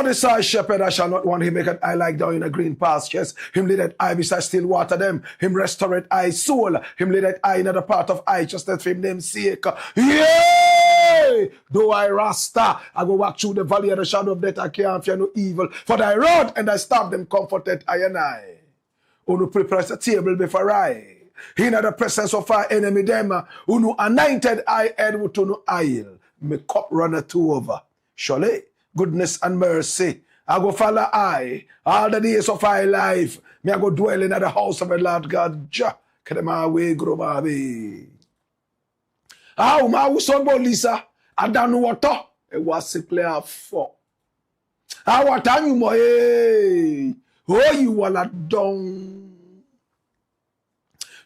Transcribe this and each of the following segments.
Is our shepherd, I shall not want. Him make an eye like down in a green pastures. Him leadeth I beside still water them. Him restoreth I soul. Him leadeth I in other part of I just for him name's sake. Yay! Though I rasta, I go walk through the valley of the shadow of death, I can't fear no evil. For thy rod and thy staff them comforted I and I. Who prepare a table before I. In the presence of our enemy them. Who anointed I head with no oil. Me cup runneth over. Surely goodness and mercy, I go follow I all the days of my life. Me I go dwell in the house of the Lord God. Ja, my way, grow my way. Ah, my son Lisa, I don't know what it was simply a for. Ah, what time you mo? Oh, you are not done.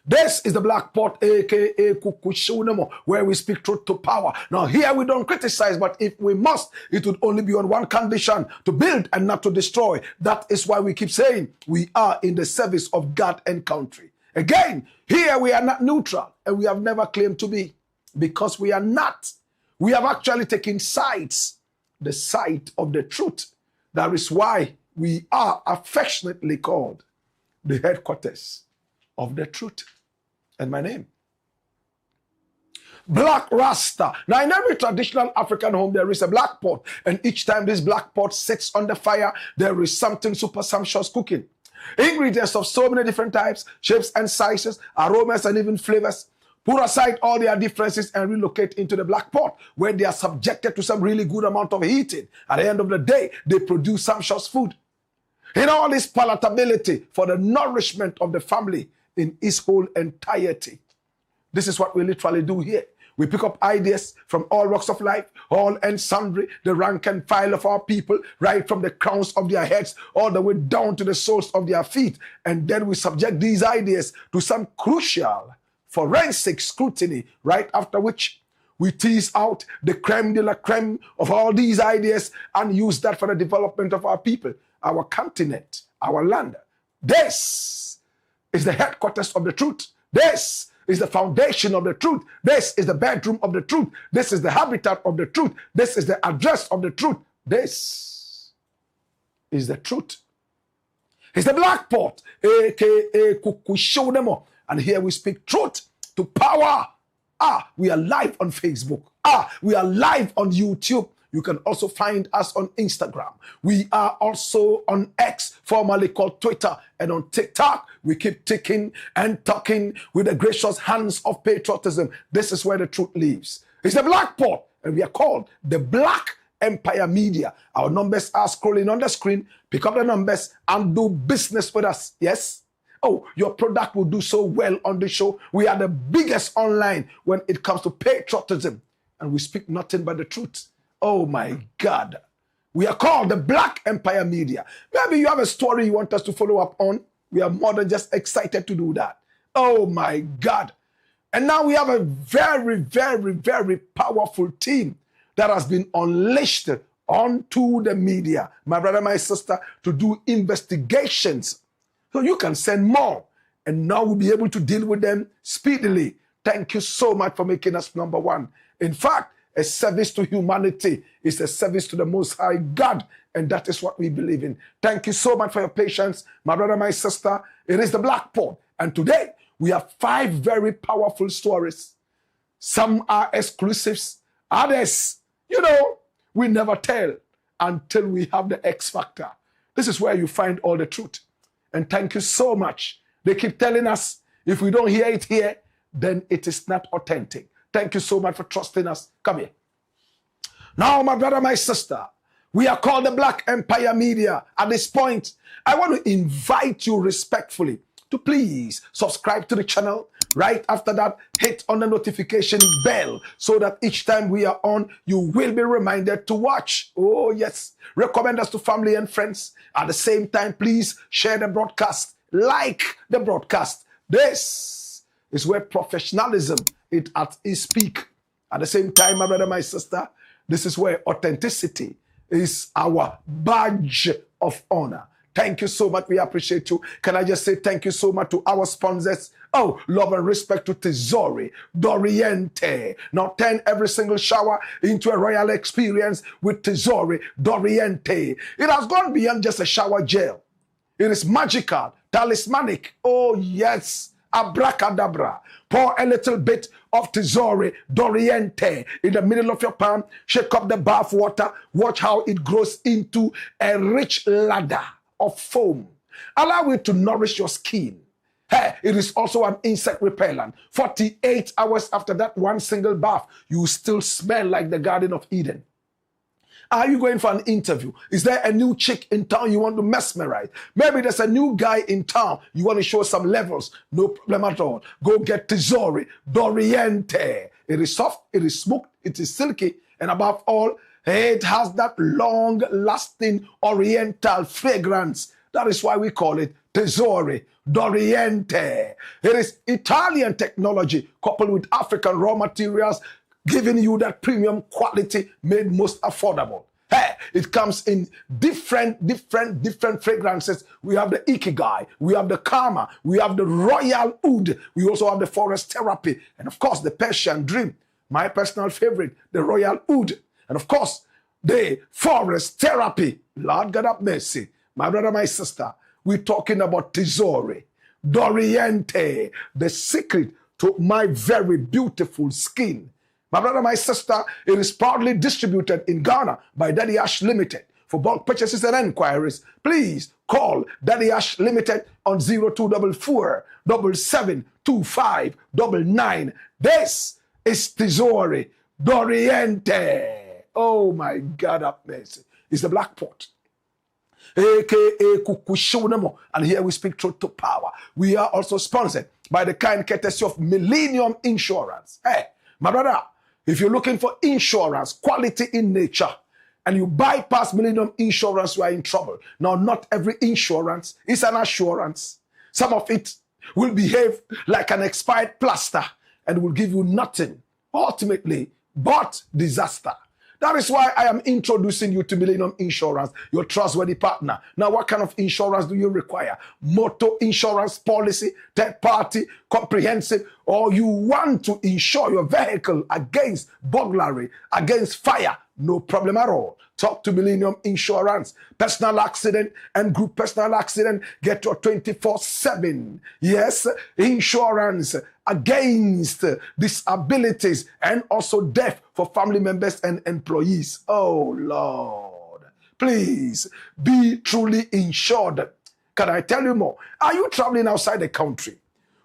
This is the Black Pot, aka Kukushunamo, where we speak truth to power. Now here we don't criticize, but if we must, it would only be on one condition, to build and not to destroy. That is why we keep saying we are in the service of God and country. Again, here we are not neutral, and we have never claimed to be, because we are not. We have actually taken sides, the side of the truth. That is why we are affectionately called the headquarters of the truth. And my name, Black Rasta. Now in every traditional African home there is a black pot, and each time this black pot sits on the fire, there is something super sumptuous cooking. Ingredients of so many different types, shapes and sizes, aromas and even flavors. Put aside all their differences and relocate into the black pot, where they are subjected to some really good amount of heating. At the end of the day, they produce sumptuous food. In all this palatability for the nourishment of the family in its whole entirety. This is what we literally do here. We pick up ideas from all walks of life, all and sundry, the rank and file of our people, right from the crowns of their heads all the way down to the soles of their feet. And then we subject these ideas to some crucial forensic scrutiny, right after which we tease out the creme de la creme of all these ideas and use that for the development of our people, our continent, our land. This is the headquarters of the truth. This is the foundation of the truth. This is the bedroom of the truth. This is the habitat of the truth. This is the address of the truth. This is the truth. It's the Black Pot, aka Kukushodemo. And here we speak truth to power. We are live on Facebook. We are live on YouTube. You can also find us on Instagram. We are also on X, formerly called Twitter, and on TikTok. We keep ticking and talking with the gracious hands of patriotism. This is where the truth lives. It's the Black Pot, and we are called the Black Empire Media. Our numbers are scrolling on the screen. Pick up the numbers and do business with us. Yes? Oh, your product will do so well on the show. We are the biggest online when it comes to patriotism, and we speak nothing but the truth. Oh my God. We are called the Black Empire Media. Maybe you have a story you want us to follow up on. We are more than just excited to do that. Oh my God. And now we have a very, very, very powerful team that has been unleashed onto the media, my brother, my sister, to do investigations. So you can send more. And now we'll be able to deal with them speedily. Thank you so much for making us number one. In fact, a service to humanity is a service to the Most High God, and that is what we believe in. Thank you so much for your patience, my brother, my sister. It is the Black Pot, and today we have 5 very powerful stories. Some are exclusives, others, we never tell until we have the X factor. This is where you find all the truth. And thank you so much. They keep telling us If we don't hear it here, then it is not authentic. Thank you so much for trusting us. Come here. Now, my brother, my sister, we are called the Black Empire Media. At this point, I want to invite you respectfully to please subscribe to the channel. Right after that, hit on the notification bell so that each time we are on, you will be reminded to watch. Oh, yes. Recommend us to family and friends. At the same time, please share the broadcast. Like the broadcast. This is where professionalism is at its peak. At the same time, my brother, my sister, this is where authenticity is our badge of honor. Thank you so much. We appreciate you. Can I just say thank you so much to our sponsors? Oh, love and respect to Tesori, Doriente. Now turn every single shower into a royal experience with Tesori, Doriente. It has gone beyond just a shower gel. It is magical, talismanic. Oh, yes. Abracadabra. Pour a little bit of Tesori, Doriente in the middle of your palm. Shake up the bath water. Watch how it grows into a rich ladder of foam. Allow it to nourish your skin. Hey, it is also an insect repellent. 48 hours after that one single bath, you still smell like the Garden of Eden. Are you going for an interview? Is there a new chick in town you want to mesmerize? Maybe there's a new guy in town you want to show some levels. No problem at all. Go get Tesori, Doriente. It is soft, it is smooth, it is silky, and above all, it has that long-lasting oriental fragrance. That is why we call it Tesori, Doriente. It is Italian technology coupled with African raw materials, giving you that premium quality made most affordable. Hey, it comes in different fragrances. We have the Ikigai, we have the Karma, we have the Royal Oud, we also have the Forest Therapy, and of course the Persian Dream, my personal favorite, the Royal Oud. And of course, the Forest Therapy. Lord God have mercy. My brother, my sister, we're talking about Tesori, Doriente, the secret to my very beautiful skin. My brother, my sister, it is proudly distributed in Ghana by Daddy Ash Limited. For bulk purchases and enquiries, please call Daddy Ash Limited on 0244 772599. This is Tesori, Doriente. Oh my God, have mercy. It's the Black Pot, aka Kukushunamo. And here we speak truth to power. We are also sponsored by the kind courtesy of Millennium Insurance. Hey, my brother, if you're looking for insurance, quality in nature, and you bypass Millennium Insurance, you are in trouble. Now, not every insurance is an assurance. Some of it will behave like an expired plaster and will give you nothing, ultimately, but disaster. That is why I am introducing you to Millennium Insurance, your trustworthy partner. Now, what kind of insurance do you require? Motor insurance policy, third party, comprehensive, or you want to insure your vehicle against burglary, against fire? No problem at all. Talk to Millennium Insurance. Personal accident and group personal accident, get your 24/7. Yes, insurance against disabilities and also death for family members and employees. Oh, Lord. Please be truly insured. Can I tell you more? Are you traveling outside the country?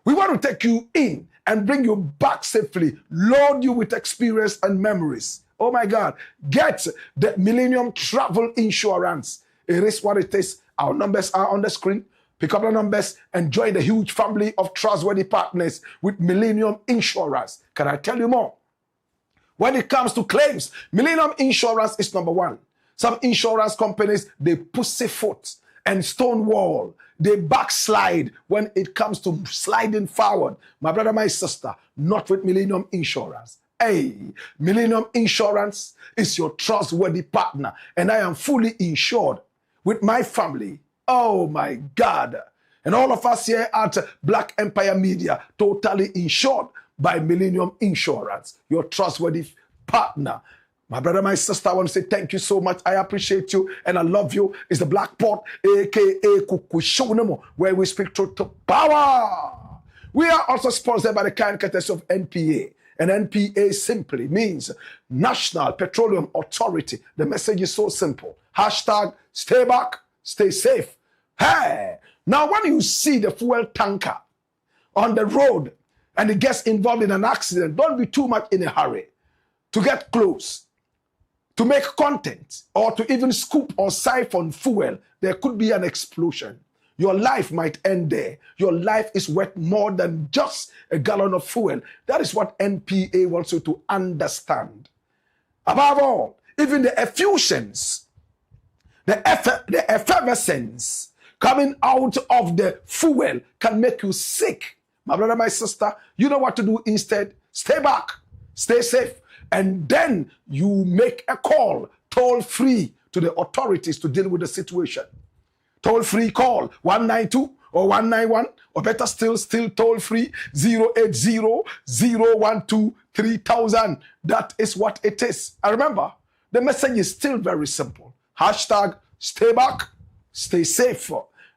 We want to take you in and bring you back safely, load you with experience and memories. Oh my God, get the Millennium Travel Insurance. It is what it is. Our numbers are on the screen. Pick up the numbers and join the huge family of trustworthy partners with Millennium Insurance. Can I tell you more? When it comes to claims, Millennium Insurance is number one. Some insurance companies, they pussyfoot and stonewall. They backslide when it comes to sliding forward. My brother, my sister, not with Millennium Insurance. Hey, Millennium Insurance is your trustworthy partner, and I am fully insured with my family. Oh my God. And all of us here at Black Empire Media, totally insured by Millennium Insurance, your trustworthy partner. My brother, my sister, I want to say thank you so much. I appreciate you and I love you. It's the Black Pot, aka Kukushunemo, where we speak truth to power. We are also sponsored by the kind courtesy of NPA. And NPA simply means National Petroleum Authority. The message is so simple. Hashtag stay back, stay safe. Hey, now when you see the fuel tanker on the road and he gets involved in an accident, don't be too much in a hurry to get close, to make content, or to even scoop or siphon fuel. There could be an explosion. Your life might end there. Your life is worth more than just a gallon of fuel. That is what NPA wants you to understand. Above all, even the effusions, the effervescence coming out of the fuel can make you sick. My brother, my sister, you know what to do instead? Stay back, stay safe, and then you make a call, toll free, to the authorities to deal with the situation. Toll free call 192 or 191, or better still toll free 080-012-3000. That is what it is. And remember, the message is still very simple. Hashtag stay back, stay safe.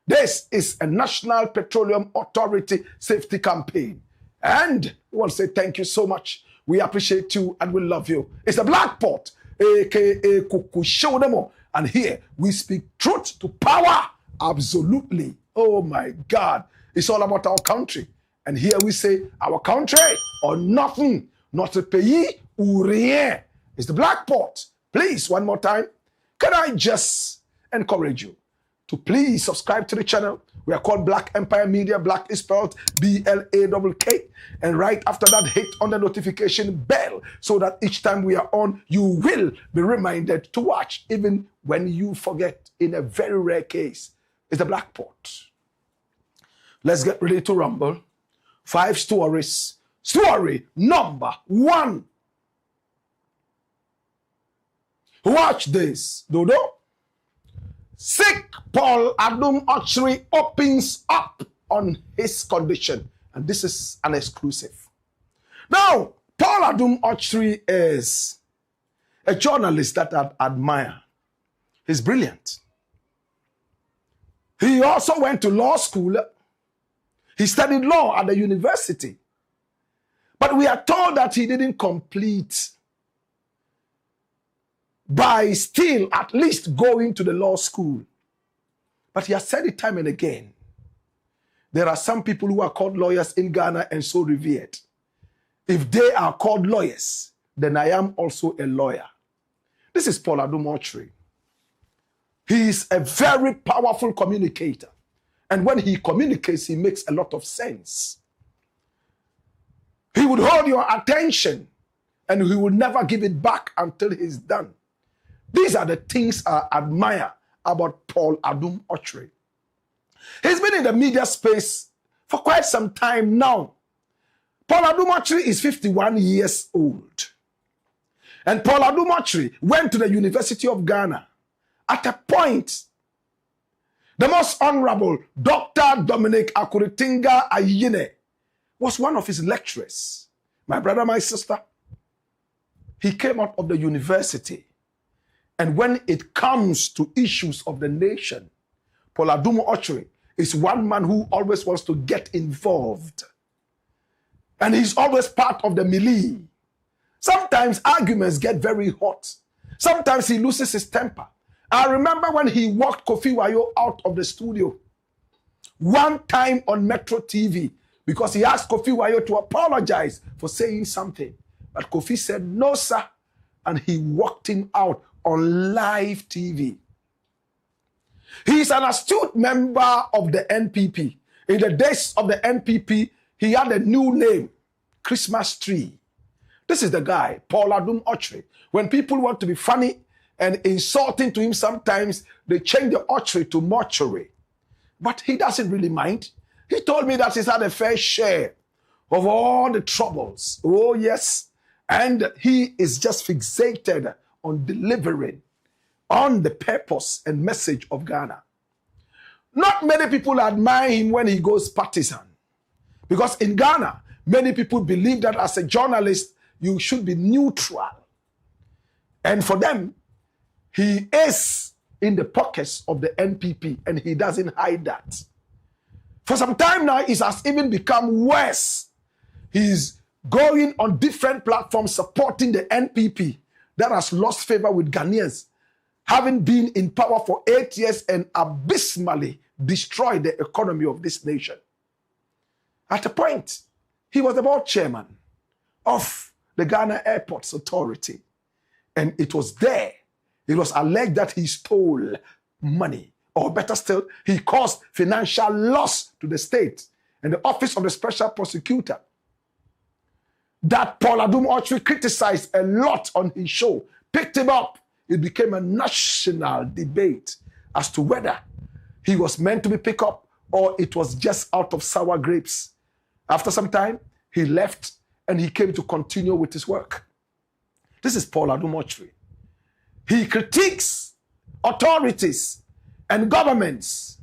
This is a National Petroleum Authority safety campaign. And we want to say thank you so much. We appreciate you and we love you. It's the Blakk Pot, aka Kuku Show Demo. And here we speak truth to power. Absolutely. Oh my God. It's all about our country. And here we say our country or nothing. Notre pays ou rien. It's the Blakk Pot. Please, one more time, can I just encourage you to please subscribe to the channel. We are called Black Empire Media. Black is spelled B-L-A-K-K. And right after that, hit on the notification bell so that each time we are on, you will be reminded to watch, even when you forget. In a very rare case, it's the Blakk Pot. Let's get ready to rumble. 5 stories. Story number 1. Watch this, Dodo. Sick Paul ADOM-OTCHERE opens up on his condition. And this is an exclusive. Now, Paul ADOM-OTCHERE is a journalist that I admire. He's brilliant. He also went to law school. He studied law at the university. But we are told that he didn't complete by still at least going to the law school. But he has said it time and again. There are some people who are called lawyers in Ghana and so revered. If they are called lawyers, then I am also a lawyer. This is Paul ADOM-OTCHERE. He is a very powerful communicator. And when he communicates, he makes a lot of sense. He would hold your attention and he will never give it back until he's done. These are the things I admire about Paul ADOM-OTCHERE. He's been in the media space for quite some time now. Paul ADOM-OTCHERE is 51 years old. And Paul ADOM-OTCHERE went to the University of Ghana. At a point, the most honorable Dr. Dominic Akuritinga Ayine was one of his lecturers. My brother, my sister, he came out of the university. And when it comes to issues of the nation, Paul ADOM-OTCHERE is one man who always wants to get involved. And he's always part of the melee. Sometimes arguments get very hot. Sometimes he loses his temper. I remember when he walked Kofi Wayo out of the studio one time on Metro TV because he asked Kofi Wayo to apologize for saying something. But Kofi said, no, sir. And he walked him out on live TV. He is an astute member of the NPP. In the days of the NPP, he had a new name, Christmas Tree. This is the guy, Paul ADOM-OTCHERE. When people want to be funny and insulting to him sometimes, they change the Otchere to mortuary. But he doesn't really mind. He told me that he's had a fair share of all the troubles. Oh, yes. And he is just fixated on delivering on the purpose and message of Ghana. Not many people admire him when he goes partisan. Because in Ghana, many people believe that as a journalist, you should be neutral. And for them, he is in the pockets of the NPP and he doesn't hide that. For some time now, it has even become worse. He's going on different platforms supporting the NPP that has lost favor with Ghanaians, having been in power for 8 years and abysmally destroyed the economy of this nation. At a point, he was the board chairman of the Ghana Airports Authority. And it was there, it was alleged that he stole money. Or better still, he caused financial loss to the state. And the Office of the Special Prosecutor, that Paul ADOM-OTCHERE criticized a lot on his show, picked him up. It became a national debate as to whether he was meant to be picked up or it was just out of sour grapes. After some time, he left and he came to continue with his work. This is Paul ADOM-OTCHERE. He critiques authorities and governments,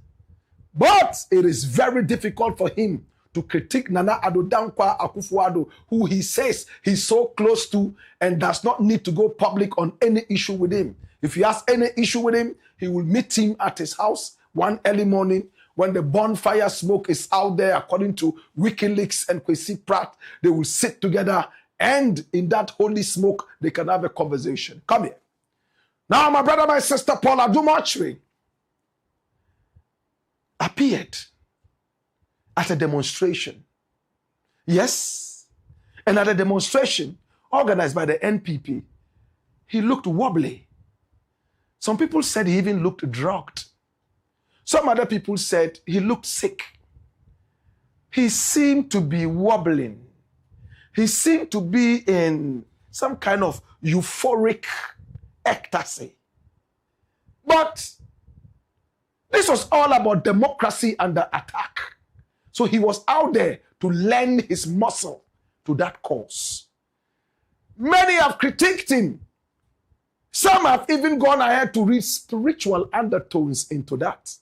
but it is very difficult for him to critique Nana Addo Dankwa Akufo-Addo, who he says he's so close to and does not need to go public on any issue with him. If he has any issue with him, he will meet him at his house one early morning when the bonfire smoke is out there, according to WikiLeaks and KWESI Pratt. They will sit together and in that holy smoke, they can have a conversation. Come here. Now, my brother, my sister, Paul ADOM-OTCHERE appeared at a demonstration. Yes. And at a demonstration organized by the NPP, he looked wobbly. Some people said he even looked drugged. Some other people said he looked sick. He seemed to be wobbling. He seemed to be in some kind of euphoric ecstasy. But this was all about democracy under attack. So he was out there to lend his muscle to that cause. Many have critiqued him. Some have even gone ahead to read spiritual undertones into that.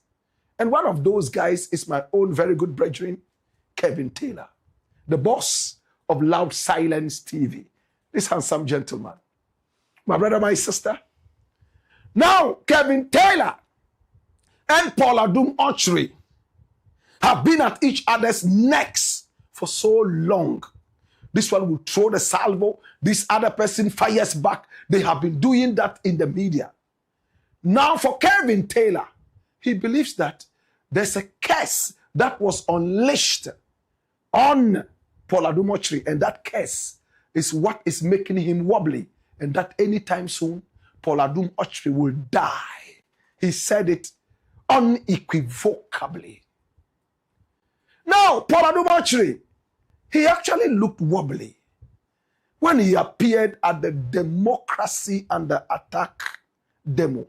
And one of those guys is my own very good brethren, Kevin Taylor, the boss of Loud Silence TV. This handsome gentleman. My brother, my sister. Now, Kevin Taylor and Paul ADOM-OTCHERE have been at each other's necks for so long. This one will throw the salvo. This other person fires back. They have been doing that in the media. Now for Kevin Taylor, he believes that there's a curse that was unleashed on Paul ADOM-OTCHERE, and that curse is what is making him wobbly, and that anytime soon, Paul ADOM-OTCHERE will die. He said it unequivocally. Now, Paul ADOM-OTCHERE, he actually looked wobbly when he appeared at the Democracy Under Attack demo.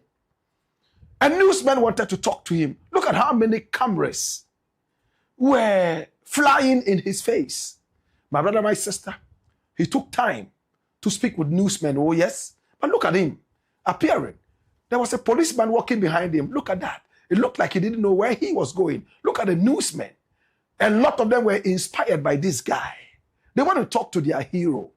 A newsman wanted to talk to him. Look at how many cameras were flying in his face. My brother, my sister, he took time to speak with newsmen, oh yes. But look at him appearing. There was a policeman walking behind him. Look at that. It looked like he didn't know where he was going. Look at the newsmen. A lot of them were inspired by this guy. They want to talk to their hero.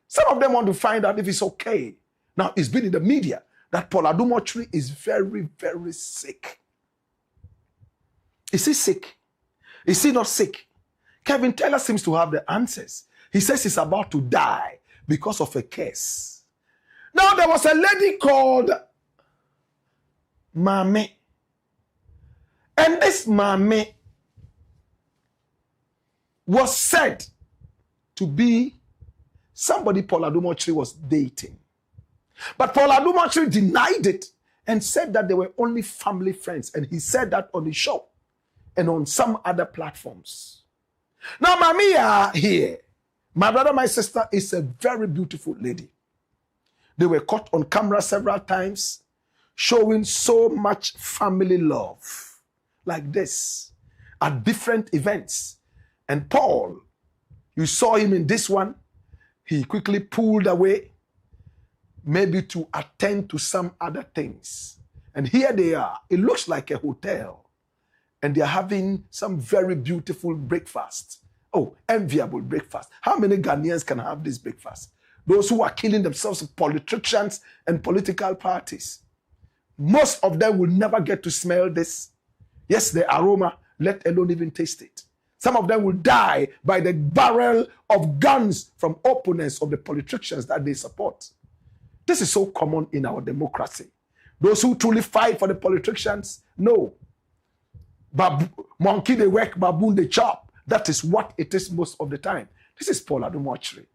Some of them want to find out if it's okay. Now, it's been in the media that Paul ADOM-OTCHERE is very, very sick. Is he sick? Is he not sick? Kevin Taylor seems to have the answers. He says he's about to die because of a curse. Now, there was a lady called Mame. And this Mame was said to be somebody Paul ADOM-OTCHERE was dating. But Paul ADOM-OTCHERE denied it and said that they were only family friends. And he said that on the show and on some other platforms. Now, Mamia here, my brother, my sister, is a very beautiful lady. They were caught on camera several times, showing so much family love like this at different events. And Paul, you saw him in this one, he quickly pulled away, maybe to attend to some other things. And here they are. It looks like a hotel. And they're having some very beautiful breakfast. Oh, enviable breakfast. How many Ghanaians can have this breakfast? Those who are killing themselves, politicians and political parties. Most of them will never get to smell this. Yes, the aroma, let alone even taste it. Some of them will die by the barrel of guns from opponents of the politicians that they support. This is so common in our democracy. Those who truly fight for the politicians, no. Monkey they work, baboon they chop. That is what it is most of the time. This is Paul ADOM-OTCHERE.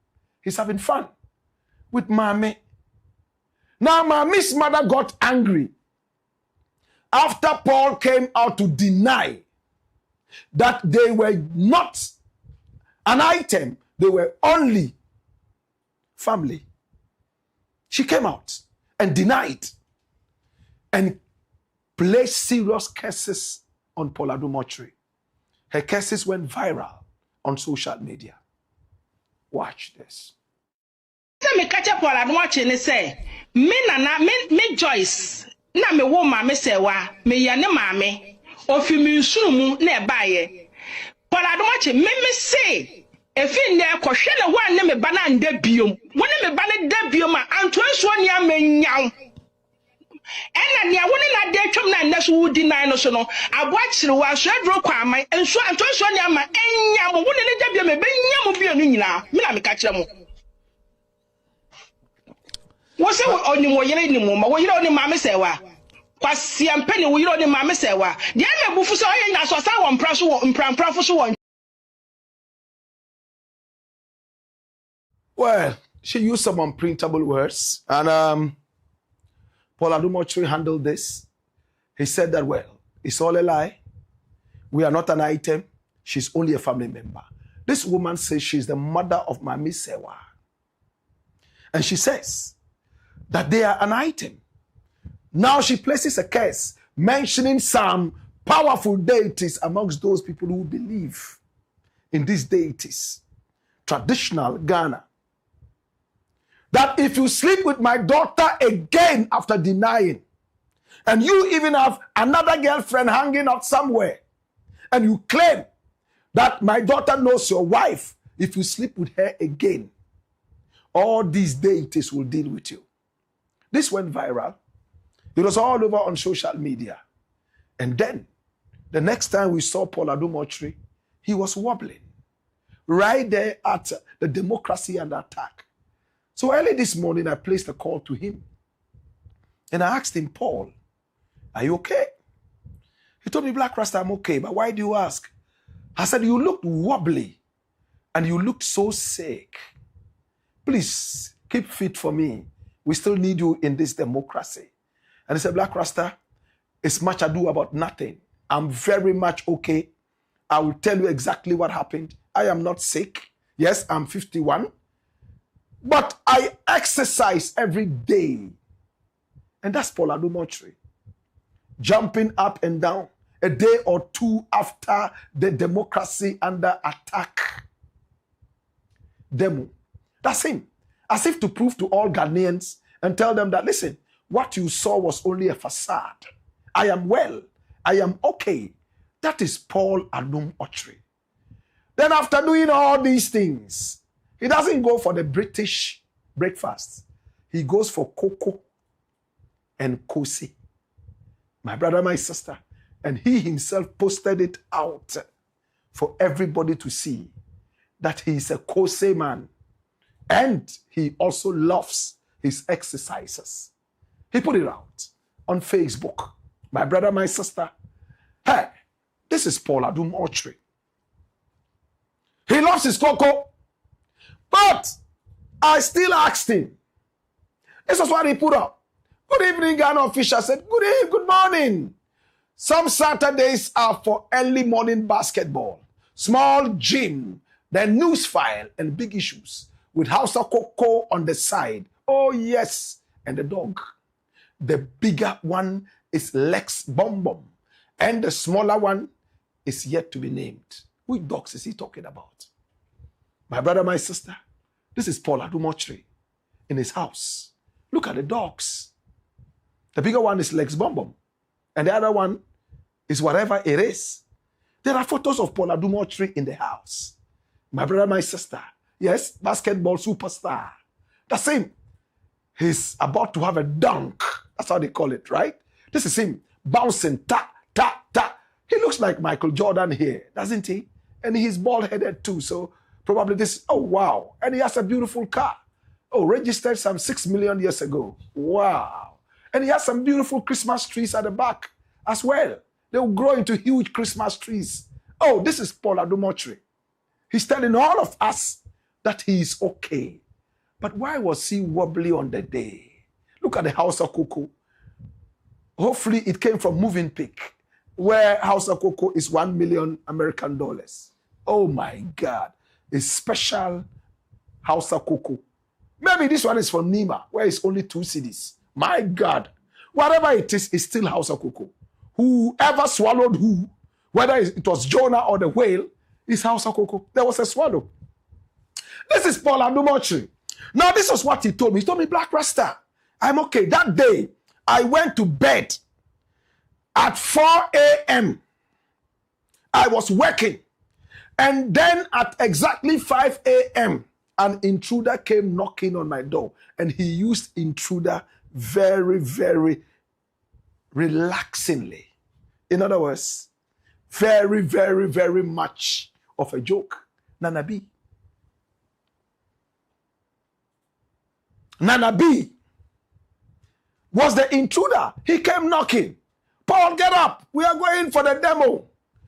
He's having fun with Mommy. Now, Mommy's mother got angry after Paul came out to deny that they were not an item, they were only family. She came out and denied and placed serious curses on Paul ADOM-OTCHERE. Her curses went viral on social media. Watch this. Me catch Paul ADOM-OTCHERE say, me Joyce, na me wo ma me sewa, me ya ne maame, ofi mi nsuru mu na ebaye. Paul ADOM-OTCHERE me say, efi nde kohwe ne ho ne me ba na nda biom. Wo ne me ba ne da biom a anto nso ne amenyaw. Ena ne wo ne na de twom na nda so wudi nan no so no, aboakyere wa so adro kwa aman, enso anto nso ne ama enyam wo ne da biom e benyam biom nyina. Me na me ka kire mo. Wose oni mo yere ni mo ma wo yere oni ma me sewa kwasi ampe ni wo yere oni ma me sewa de me bufu so oye nya so sa wo mpra so wo mpramprafo so wo. Well, she used some unprintable words, and Paul ADOM-OTCHERE handled this. He said that, well, it's all a lie. We are not an item. She's only a family member. This woman says she's the mother of Mami Sewa. And she says that they are an item. Now she places a curse mentioning some powerful deities amongst those people who believe in these deities. Traditional Ghana. That if you sleep with my daughter again after denying, and you even have another girlfriend hanging out somewhere, and you claim that my daughter knows your wife, if you sleep with her again, all these deities will deal with you. This went viral. It was all over on social media. And then, the next time we saw Paul ADOM-OTCHERE, he was wobbling. Right there at the Democracy Under Attack. So early this morning, I placed a call to him. And I asked him, Paul, are you okay? He told me, Blakk Rasta, I'm okay. But why do you ask? I said, you looked wobbly. And you looked so sick. Please, keep fit for me. We still need you in this democracy. And he said, Blakk Rasta, it's much ado about nothing. I'm very much okay. I will tell you exactly what happened. I am not sick. Yes, I'm 51. But I exercise every day. And that's Paul ADOM-OTCHERE. Jumping up and down a day or two after the Democracy Under Attack demo. That's him. As if to prove to all Ghanaians and tell them that, listen, what you saw was only a facade. I am well. I am okay. That is Paul ADOM-OTCHERE. Then after doing all these things, he doesn't go for the British breakfast. He goes for cocoa and KWESI. My brother, my sister. And he himself posted it out for everybody to see that he is a KWESI man. And he also loves his exercises. He put it out on Facebook. My brother, my sister. Hey, this is Paul ADOM-OTCHERE. He loves his cocoa. But I still asked him. This is what he put up. Good evening, Ghana official said, good morning. Some Saturdays are for early morning basketball, small gym, then news file and big issues with House of Cocoa on the side. Oh, yes. And the dog. The bigger one is Lex Bom Bom. And the smaller one is yet to be named. Which dogs is he talking about? My brother, my sister, this is Paul ADOM-OTCHERE in his house. Look at the dogs. The bigger one is Lex Bom Bom. And the other one is whatever it is. There are photos of Paul ADOM-OTCHERE in the house. My brother, my sister. Yes, basketball superstar. That's him. He's about to have a dunk. That's how they call it, right? This is him bouncing, ta, ta, ta. He looks like Michael Jordan here, doesn't he? And he's bald-headed too, so probably this, oh, wow. And he has a beautiful car. Oh, registered some 6 million years ago. Wow. And he has some beautiful Christmas trees at the back as well. They'll grow into huge Christmas trees Oh, this is Paul ADOM-OTCHERE. He's telling all of us that he is okay. But why was he wobbly on the day? Look at the House of Cocoa. Hopefully it came from Moving Pick, where House of Cocoa is $1 million American dollars. Oh my God. A special House of Cocoa. Maybe this one is from Nima, where it's only 2 cedis. My God. Whatever it is, it's still House of Cocoa. Whoever swallowed who, whether it was Jonah or the whale, is House of Cocoa. There was a swallow. This is Paul ADOM-OTCHERE. Now, this was what he told me. He told me, Black Rasta, I'm okay. That day, I went to bed at 4 a.m. I was working. And then at exactly 5 a.m., an intruder came knocking on my door. And he used intruder very, very relaxingly. In other words, very, very, very much of a joke. Nana B. Nana B was the intruder. He came knocking. Paul, get up. We are going for the demo.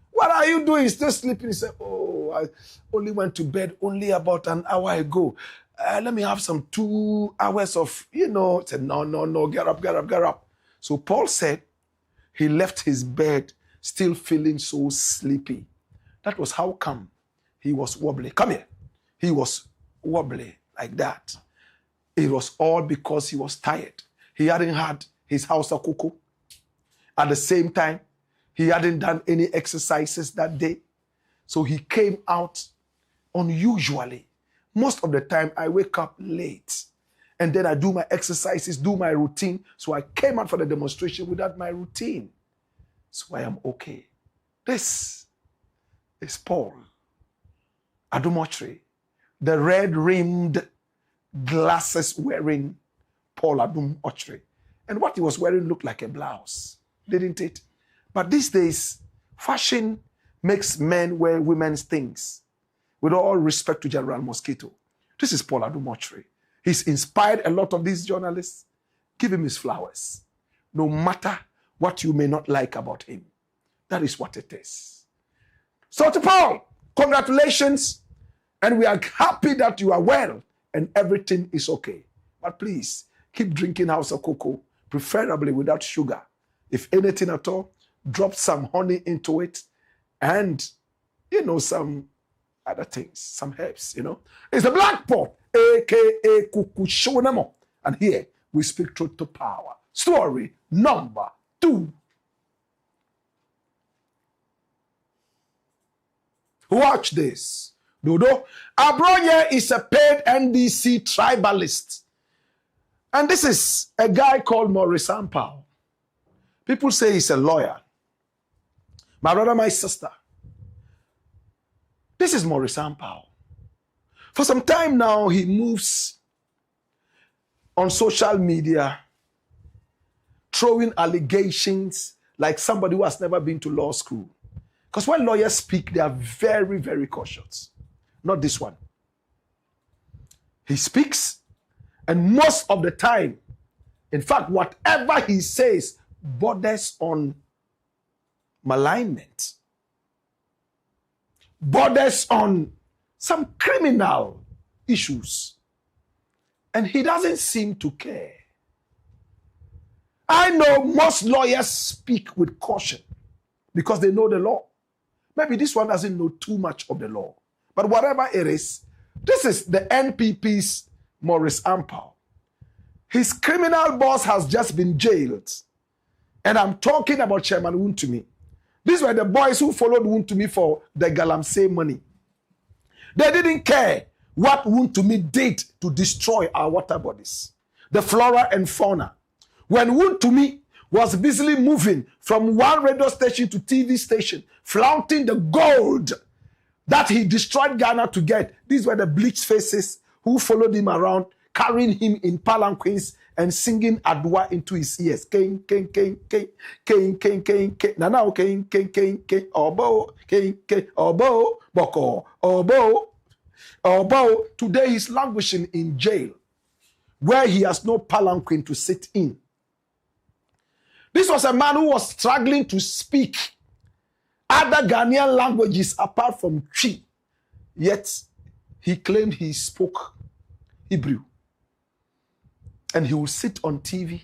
What are you doing? Still sleeping? He said, oh, I only went to bed only about an hour ago. Let me have some 2 hours of, He said, no, get up. So Paul said he left his bed still feeling so sleepy. That was how come he was wobbly. Come here. He was wobbly like that. It was all because he was tired. He hadn't had his House of Cocoa. At the same time, he hadn't done any exercises that day. So he came out unusually. Most of the time, I wake up late. And then I do my exercises, do my routine. So I came out for the demonstration without my routine. So I am okay. This is Paul ADOM-OTCHERE, the red-rimmed glasses wearing Paul ADOM-OTCHERE. And what he was wearing looked like a blouse, didn't it? But these days, fashion makes men wear women's things. With all respect to General Mosquito, this is Paul ADOM-OTCHERE. He's inspired a lot of these journalists. Give him his flowers. No matter what you may not like about him. That is what it is. So to Paul, congratulations. And we are happy that you are well and everything is okay. But please, keep drinking House of Cocoa, preferably without sugar. If anything at all, drop some honey into it and, some other things, some herbs, It's the Black Pot, a.k.a. Kukushonamo. And here, we speak truth to power. Story number 2. Watch this. Dodo. ABRONYE is a paid NDC tribalist. And this is a guy called MAURICE AMPAU. People say he's a lawyer. My brother, my sister. This is MAURICE AMPAU. For some time now, he moves on social media, throwing allegations like somebody who has never been to law school. Because when lawyers speak, they are very, very cautious. Not this one. He speaks, and most of the time, in fact, whatever he says borders on malignment, borders on some criminal issues. And he doesn't seem to care. I know most lawyers speak with caution because they know the law. Maybe this one doesn't know too much of the law. But whatever it is, this is the NPP's MAURICE AMPAU. His criminal boss has just been jailed. And I'm talking about Chairman Wontumi. These were the boys who followed Wontumi for the Galamsey money. They didn't care what Wontumi did to destroy our water bodies, the flora and fauna. When Wontumi was busily moving from one radio station to TV station, flaunting the gold that he destroyed Ghana to get, these were the bleached faces who followed him around, carrying him in palanquins and singing Adwa into his ears. King, king, king, king, king, king, king, king, now, king, king, king, king, obo, king, king, obo, boko, obo, obo. Today he's languishing in jail, where he has no palanquin to sit in. This was a man who was struggling to speak other Ghanaian languages apart from Twi. Yet he claimed he spoke Hebrew. And he would sit on TV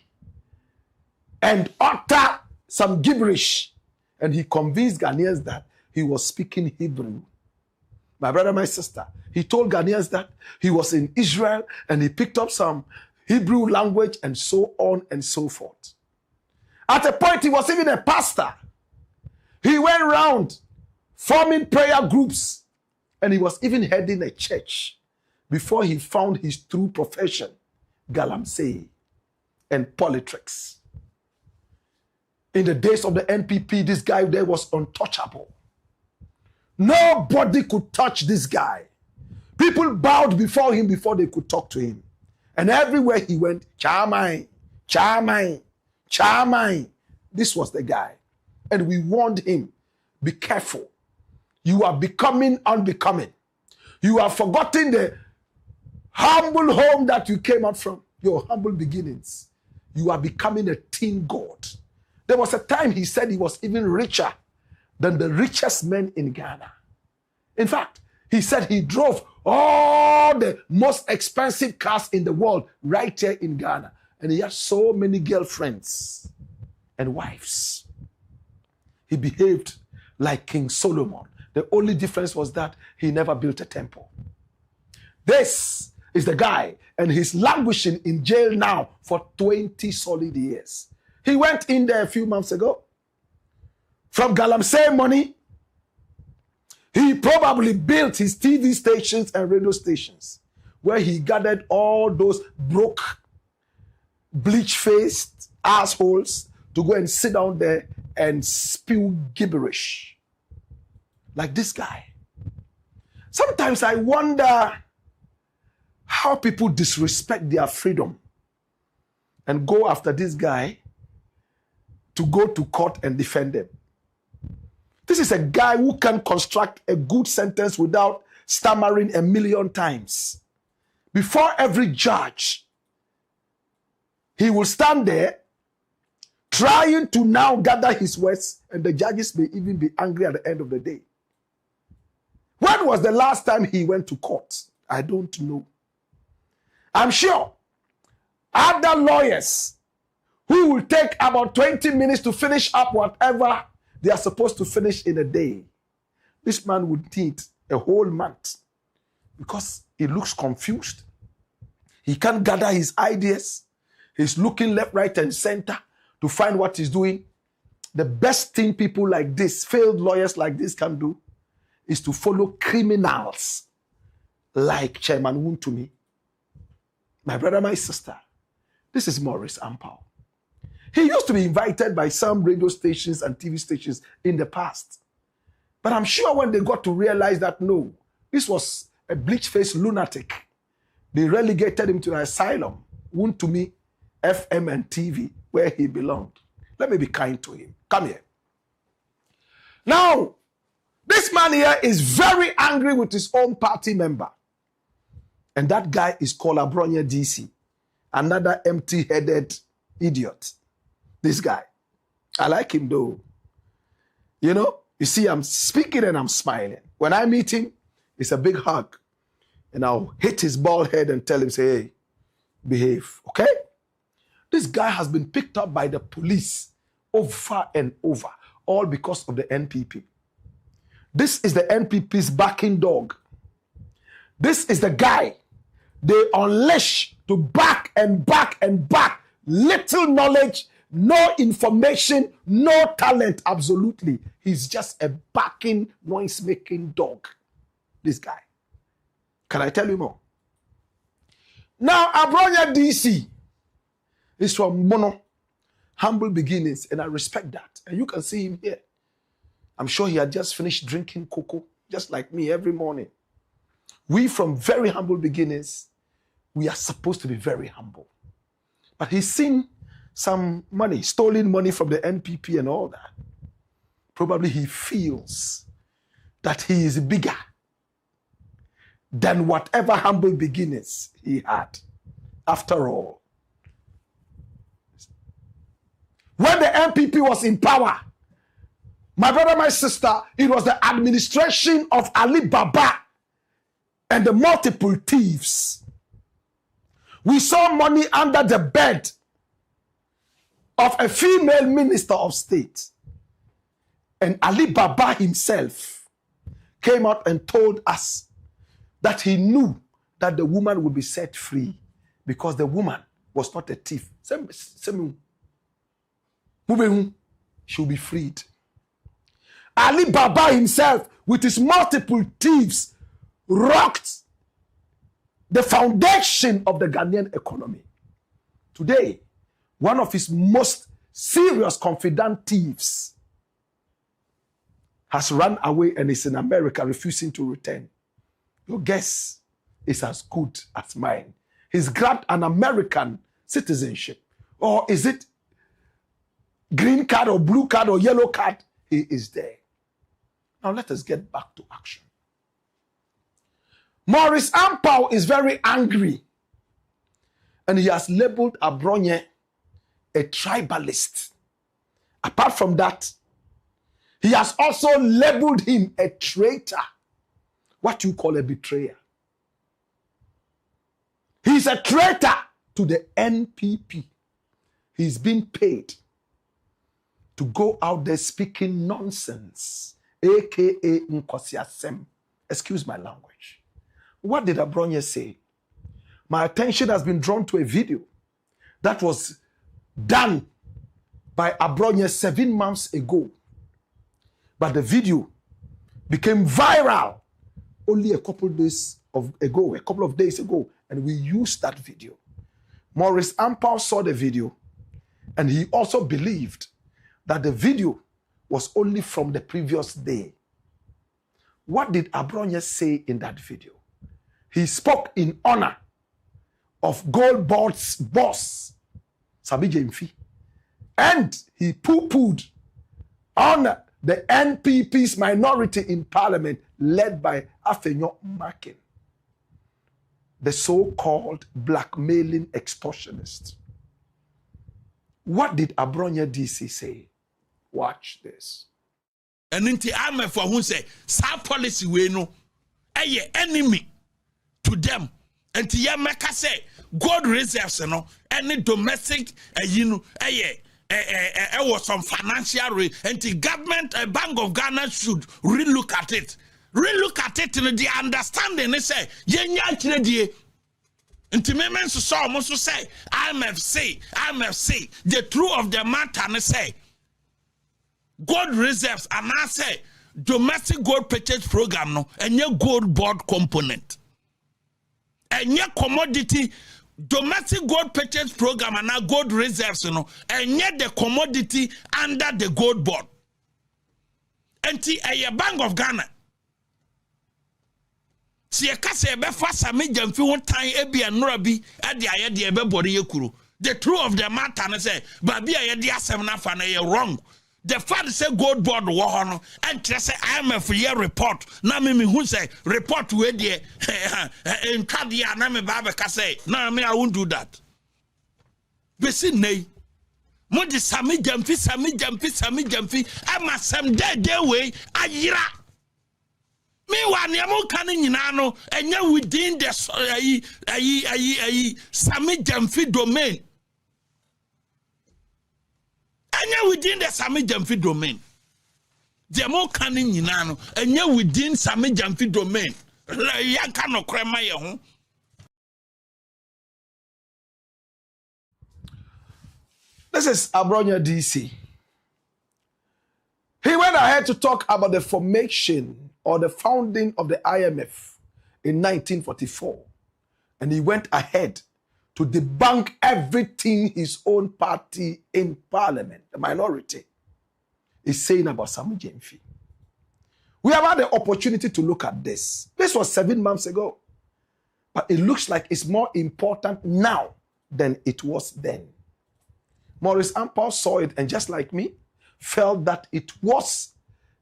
and utter some gibberish. And he convinced Ghanaians that he was speaking Hebrew. My brother, my sister, he told Ghanaians that he was in Israel and he picked up some Hebrew language and so on and so forth. At a point, he was even a pastor. He went around forming prayer groups and he was even heading a church before he found his true profession, galamsey and politics. In the days of the NPP, this guy there was untouchable. Nobody could touch this guy. People bowed before him before they could talk to him. And everywhere he went, Chamai, Chamai, Chamai. This was the guy. And we warned him, be careful. You are becoming unbecoming. You have forgotten the humble home that you came out from, your humble beginnings. You are becoming a teen god. There was a time he said he was even richer than the richest men in Ghana. In fact, he said he drove all the most expensive cars in the world right here in Ghana. And he had so many girlfriends and wives. He behaved like King Solomon. The only difference was that he never built a temple. This is the guy, and he's languishing in jail now for 20 solid years. He went in there a few months ago. From galamsey money, he probably built his TV stations and radio stations where he gathered all those broke, bleach-faced assholes to go and sit down there and spew gibberish. Like this guy. Sometimes I wonder how people disrespect their freedom and go after this guy to go to court and defend them. This is a guy who can construct a good sentence without stammering a million times. Before every judge, he will stand there trying to now gather his words, and the judges may even be angry at the end of the day. When was the last time he went to court? I don't know. I'm sure other lawyers who will take about 20 minutes to finish up whatever they are supposed to finish in a day. This man would need a whole month because he looks confused. He can't gather his ideas. He's looking left, right, and center to find what he's doing. The best thing people like this, failed lawyers like this can do is to follow criminals like Chairman Wontumi. My brother, my sister, this is Maurice AMPAU. He used to be invited by some radio stations and TV stations in the past. But I'm sure when they got to realize that, no, this was a bleach-faced lunatic, they relegated him to an asylum, Wontumi, FM and TV, where he belonged. Let me be kind to him. Come here. Now, this man here is very angry with his own party member. And that guy is called ABRONYE DC. Another empty-headed idiot. This guy. I like him though. You know, you see, I'm speaking and I'm smiling. When I meet him, it's a big hug. And I'll hit his bald head and tell him, say, hey, behave, okay? This guy has been picked up by the police over and over, all because of the NPP. This is the NPP's backing dog. This is the guy they unleash to back and back and back. Little knowledge, no information, no talent, absolutely. He's just a backing, noise-making dog. This guy. Can I tell you more? Now, ABRONYE DC is from Mono, humble beginnings, and I respect that. And you can see him here. I'm sure he had just finished drinking cocoa, just like me every morning. We from very humble beginnings, we are supposed to be very humble. But he's seen some money, stolen money from the NPP and all that. Probably he feels that he is bigger than whatever humble beginnings he had. After all, when the NPP was in power, My brother, my sister, it was the administration of Ali Baba and the multiple thieves. We saw money under the bed of a female minister of state. And Ali Baba himself came out and told us that he knew that the woman would be set free because the woman was not a thief. She will be freed. Ali Baba himself, with his multiple thieves, rocked the foundation of the Ghanaian economy. Today, one of his most serious confidant thieves has run away and is in America refusing to return. Your guess is as good as mine. He's grabbed an American citizenship. Or is it green card or blue card or yellow card? He is there. Now let us get back to action. Maurice AMPAU is very angry. And he has labeled ABRONYE a tribalist. Apart from that, he has also labeled him a traitor. What you call a betrayer. He's a traitor to the NPP. He's been paid to go out there speaking nonsense, aka nkosiasem. Excuse my language. What did ABRONYE say? My attention has been drawn to a video that was done by ABRONYE 7 months ago. But the video became viral only a couple of days ago, and we used that video. Maurice AMPAU saw the video, and he also believed that the video was only from the previous day. What did ABRONYE say in that video? He spoke in honor of Gold Board's boss, Sabi Jemfi, and he poo-pooed on the NPP's minority in parliament led by Afenyo Makin, the so-called blackmailing extortionist. What did ABRONYE DC say? Watch this. And in the IMF who say, "Sa policy we no, a enemy to them." And the Yamaka say, "Gold reserves no, any domestic, was some financial and the government, a Bank of Ghana should relook at it. Relook at it in the understanding. They say, Intimaments so almost say, IMF say, the truth of the matter, and say, gold reserves, and I say, domestic gold purchase program, no, and your gold board component. And your commodity, domestic gold purchase program, and our gold reserves, you know, and yet the commodity under the gold board. And the Bank of Ghana. Si ekase be fasa me jamfi won tan ebi enora bi e de aye de be body yekuru. The truth of the matter na say babi aye de asem na fa na ye wrong. The fact say gold board wo ho no and tell say IMF year report na me hu say report we de en kadia na me ba be ka say na me I won't do that. Be si nei mo de sami jamfi ama sam de way ayira. Meanwhile, Niamu Kanin Yinano, and yet within the Sami Jamfi domain. And yet within the Sami Jamfi domain. Niamu Kanin Yinano, and yet within Sami Jamfi domain. Yankano Krema. This is ABRONYE DC. He went ahead to talk about the formation or the founding of the IMF in 1944. And he went ahead to debunk everything his own party in parliament, the minority, is saying about Samu Jemfi. We have had the opportunity to look at this. This was 7 months ago. But it looks like it's more important now than it was then. Maurice AMPAU saw it and just like me, felt that it was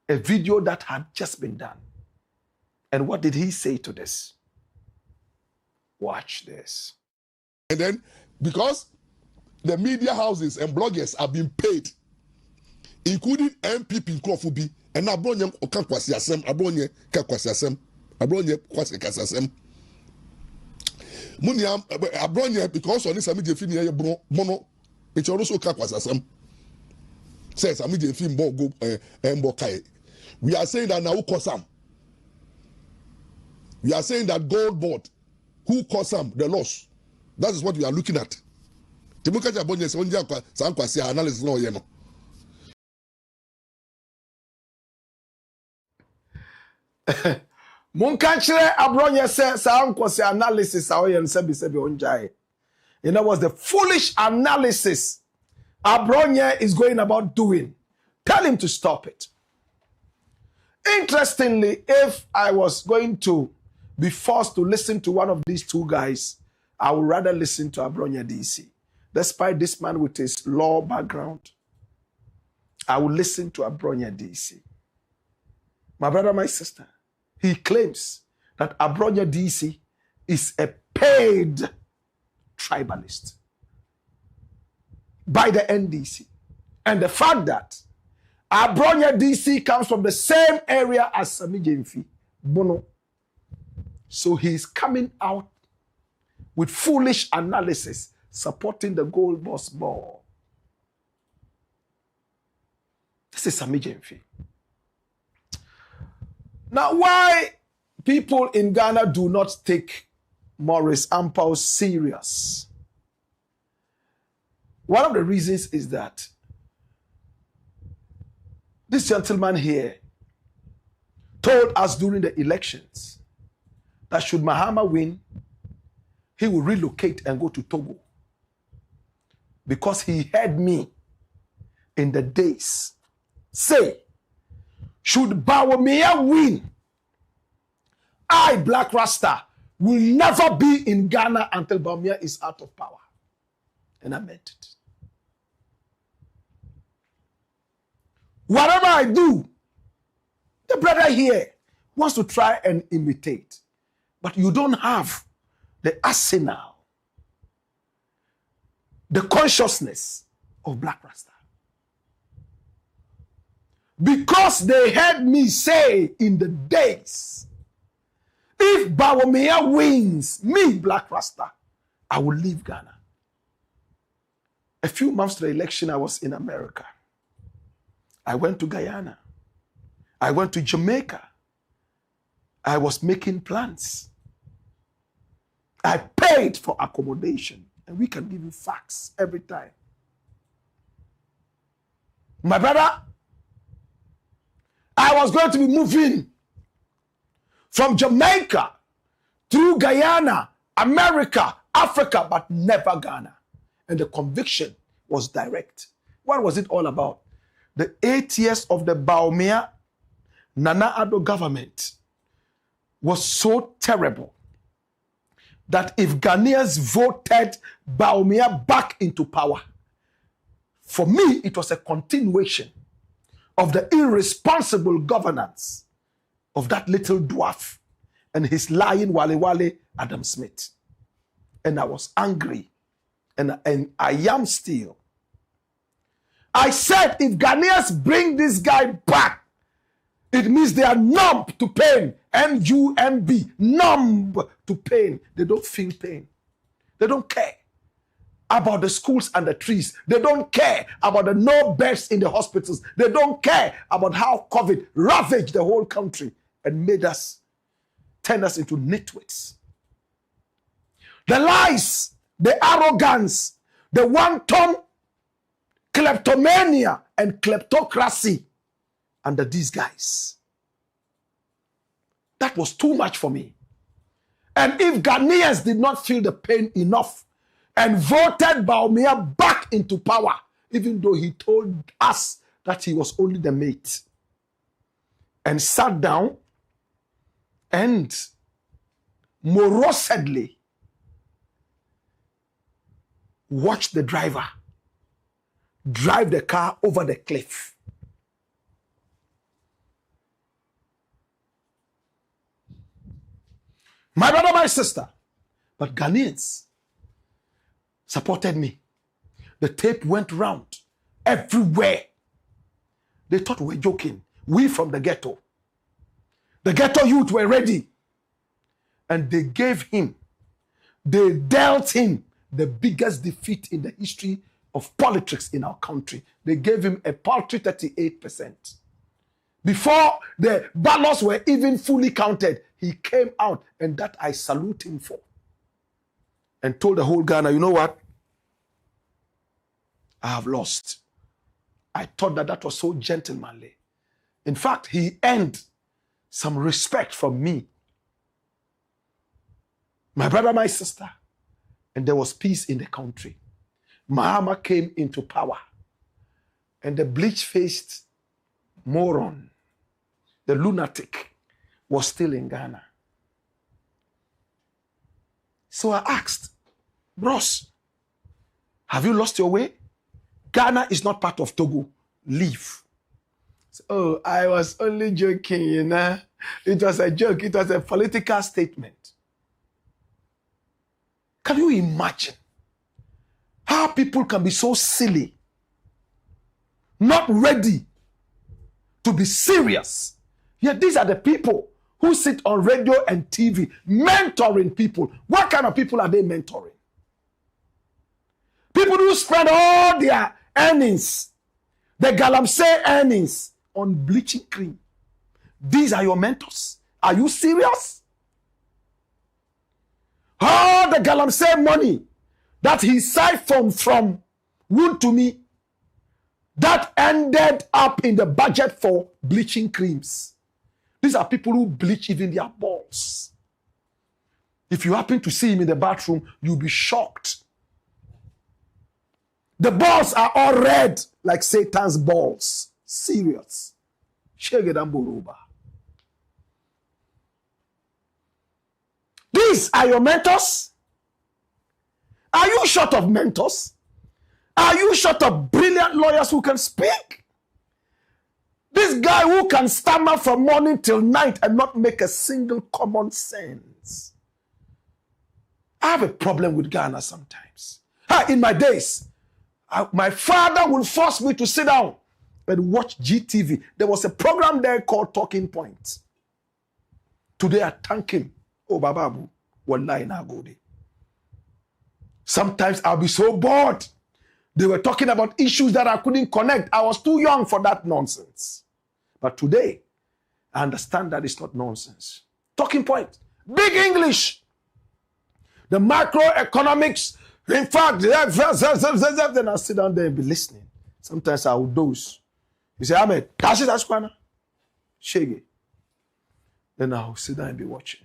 a video that had just been done. And what did he say to this? Watch this. And then, because the media houses and bloggers are being paid, including MPP Nkofubi, and ABRONYE Okakwasi Asem, ABRONYE Kakwasi Asem, ABRONYE Kwasi Kasasem. Munia ABRONYE, because on this Amidi Fini Mono, it's also Kakwasi Asem. Says Amidi Fini Bogo Mbokai. We are saying that now who Kosam. We are saying that gold board, who Kosam, the loss. That is what we are looking at. Timukaja ABRONYE Sankwasi analysis no yeno. Munkachire ABRONYE say Sankwasi analysis awoyen sebi onjaye. You know what's the foolish analysis ABRONYE is going about doing? Tell him to stop it. Interestingly, if I was going to be forced to listen to one of these two guys, I would rather listen to ABRONYE DC. Despite this man with his law background, I will listen to ABRONYE DC. My brother, my sister, he claims that ABRONYE DC is a paid tribalist by the NDC. And the fact that ABRONYE DC comes from the same area as Sami Jemfi, Bono. So he's coming out with foolish analysis supporting the gold boss ball. This is Sami Jemfi. Now, why people in Ghana do not take Maurice AMPAU serious? One of the reasons is that this gentleman here told us during the elections that should Mahama win, he will relocate and go to Togo. Because he heard me in the days say, should Bawumia win, I, Black Rasta, will never be in Ghana until Bawumia is out of power. And I meant it. Whatever I do, the brother here wants to try and imitate. But you don't have the arsenal, the consciousness of Black Rasta. Because they heard me say in the days, if Bawumia wins, me, Black Rasta, I will leave Ghana. A few months to the election, I was in America. I went to Guyana. I went to Jamaica. I was making plans. I paid for accommodation. And we can give you facts every time. My brother, I was going to be moving from Jamaica through Guyana, America, Africa, but never Ghana. And the conviction was direct. What was it all about? The 8 years of the Bawumia Nana Addo government was so terrible that if Ghanaians voted Bawumia back into power, for me, it was a continuation of the irresponsible governance of that little dwarf and his lying Wale Adam Smith. And I was angry, and I am still. I said, if Ghanaians bring this guy back, it means they are numb to pain. N-U-M-B, numb to pain. They don't feel pain. They don't care about the schools and the trees. They don't care about the no beds in the hospitals. They don't care about how COVID ravaged the whole country and turned us into nitwits. The lies, the arrogance, the wanton kleptomania and kleptocracy under these guys. That was too much for me. And if Ghanaians did not feel the pain enough and voted Bawumia back into power, even though he told us that he was only the mate, and sat down and morosedly watched the driver drive the car over the cliff. My brother, my sister, but Ghanaians supported me. The tape went round everywhere. They thought we were joking. We from the ghetto. The ghetto youth were ready. And they dealt him the biggest defeat in the history of politics in our country. They gave him a paltry 38%. Before the ballots were even fully counted, he came out, and that I salute him for. And told the whole Ghana, you know what? I have lost. I thought that was so gentlemanly. In fact, he earned some respect from me. My brother, my sister. And there was peace in the country. Mahama came into power. And the bleach-faced moron, the lunatic, was still in Ghana. So I asked, Bros, have you lost your way? Ghana is not part of Togo. Leave. So, oh, I was only joking, you know. It was a joke. It was a political statement. Can you imagine how people can be so silly, not ready to be serious? Yet these are the people who sit on radio and TV mentoring people. What kind of people are they mentoring? People who spend all their earnings, the galamsey earnings, on bleaching cream. These are your mentors. Are you serious? All the galamsey money that he siphoned from Wood to me, that ended up in the budget for bleaching creams. These are people who bleach even their balls. If you happen to see him in the bathroom, you'll be shocked. The balls are all red like Satan's balls. Serious. These are your mentors? Are you short of mentors? Are you short of brilliant lawyers who can speak? This guy who can stammer from morning till night and not make a single common sense. I have a problem with Ghana sometimes. In my days, my father would force me to sit down and watch GTV. There was a program there called Talking Points. Today I thank him. Oh, Bababu, wallahi na gode. Sometimes I'll be so bored. They were talking about issues that I couldn't connect. I was too young for that nonsense. But today, I understand that it's not nonsense. Talking Point. Big English. The macroeconomics. In fact, then I'll sit down there and be listening. Sometimes I will doze. You say, Ahmed, that's it, that's Kwana. Shege. Then I'll sit down and be watching.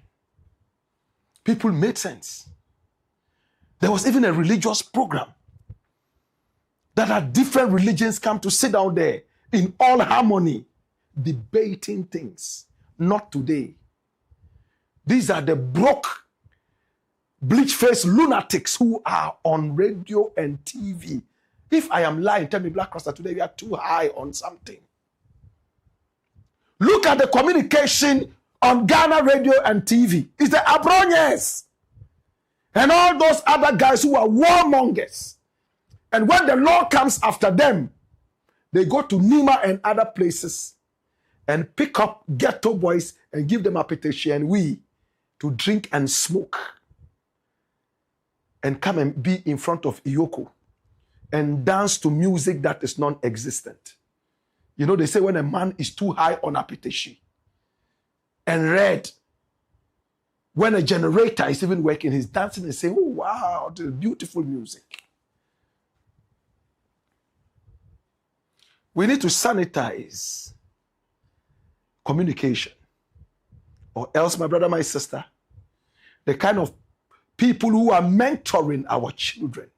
People made sense. There was even a religious program that had different religions come to sit down there in all harmony, debating things. Not today. These are the broke, bleach-faced lunatics who are on radio and TV. If I am lying, tell me, Black Rasta, today we are too high on something. Look at the communication on Ghana radio and TV. It's the ABRONYEs and all those other guys who are warmongers. And when the law comes after them, they go to Nima and other places and pick up ghetto boys and give them a petition and we to drink and smoke and come and be in front of Iyoko and dance to music that is non-existent. You know, they say when a man is too high on apetishi and red, when a generator is even working, he's dancing and saying, oh, wow, the beautiful music. We need to sanitize communication. Or else, my brother, my sister, the kind of people who are mentoring our children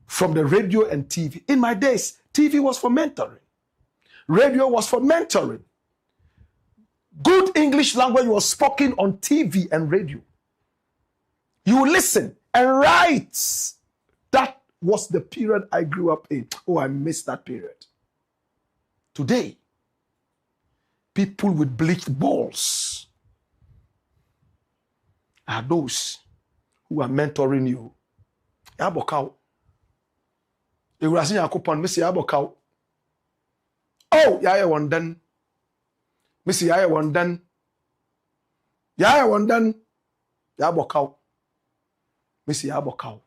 from the radio and TV. In my days, TV was for mentoring. Radio was for mentoring. Good English language was spoken on TV and radio. You listen and write. That was the period I grew up in. Oh, I missed that period. Today, people with bleached balls are those who are mentoring you. Abokao. Eurasian Yakupon, Missy Abokao. Oh, yeah, one done. Missy, I one done. Yeah, one done. Yeah, bokau. Missy, I bokau.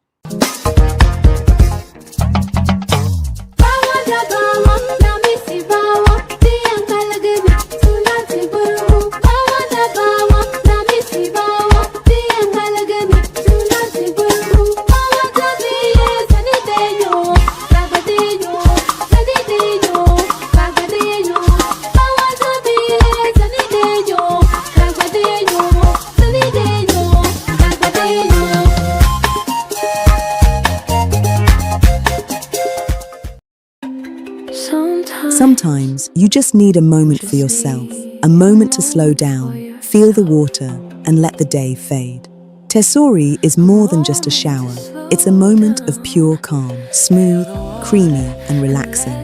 Sometimes you just need a moment for yourself, a moment to slow down, feel the water, and let the day fade. Tesori is more than just a shower. It's a moment of pure calm, smooth, creamy, and relaxing.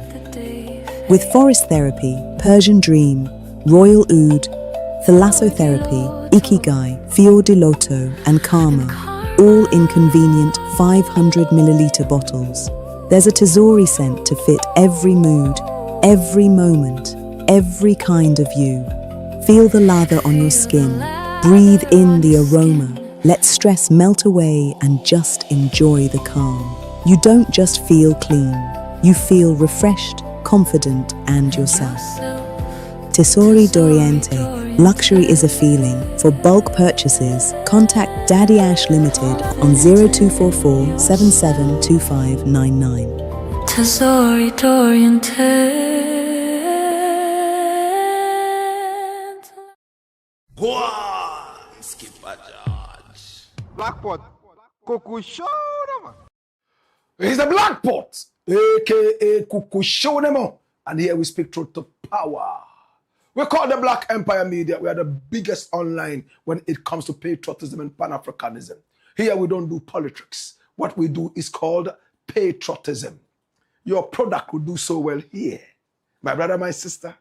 With forest therapy, Persian dream, royal oud, thalassotherapy, ikigai, fior di loto, and karma, all in convenient 500 milliliter bottles. There's a Tesori scent to fit every mood, every moment, every kind of you. Feel the lather on your skin. Breathe in the aroma. Let stress melt away and just enjoy the calm. You don't just feel clean. You feel refreshed, confident, and yourself. Tesori d'Oriente. Luxury is a feeling. For bulk purchases, contact Daddy Ash Limited on 0244 772599. Tesori d'Oriente. Blackpot. Cuckoo show them. It's the Blakk Pot, aka Cuckoo Show them. And here we speak truth to power. We call the Black Empire Media. We are the biggest online when it comes to patriotism and Pan-Africanism. Here we don't do politics. What we do is called patriotism. Your product will do so well here. My brother, my sister,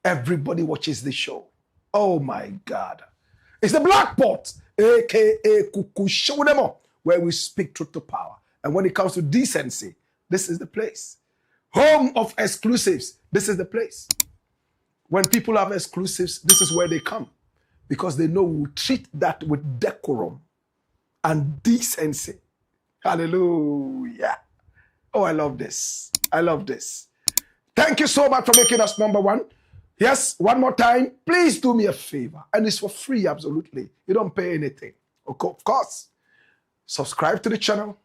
everybody watches this show. Oh my God. It's the Blakk Pot, aka Cuckoo Show them all, where we speak truth to power. And when it comes to decency, this is the place. Home of exclusives, this is the place. When people have exclusives, this is where they come. Because they know we'll treat that with decorum and decency. Hallelujah. Oh, I love this. I love this. Thank you so much for making us number one. Yes, one more time, please do me a favor. And it's for free, absolutely. You don't pay anything. Of course, subscribe to the channel.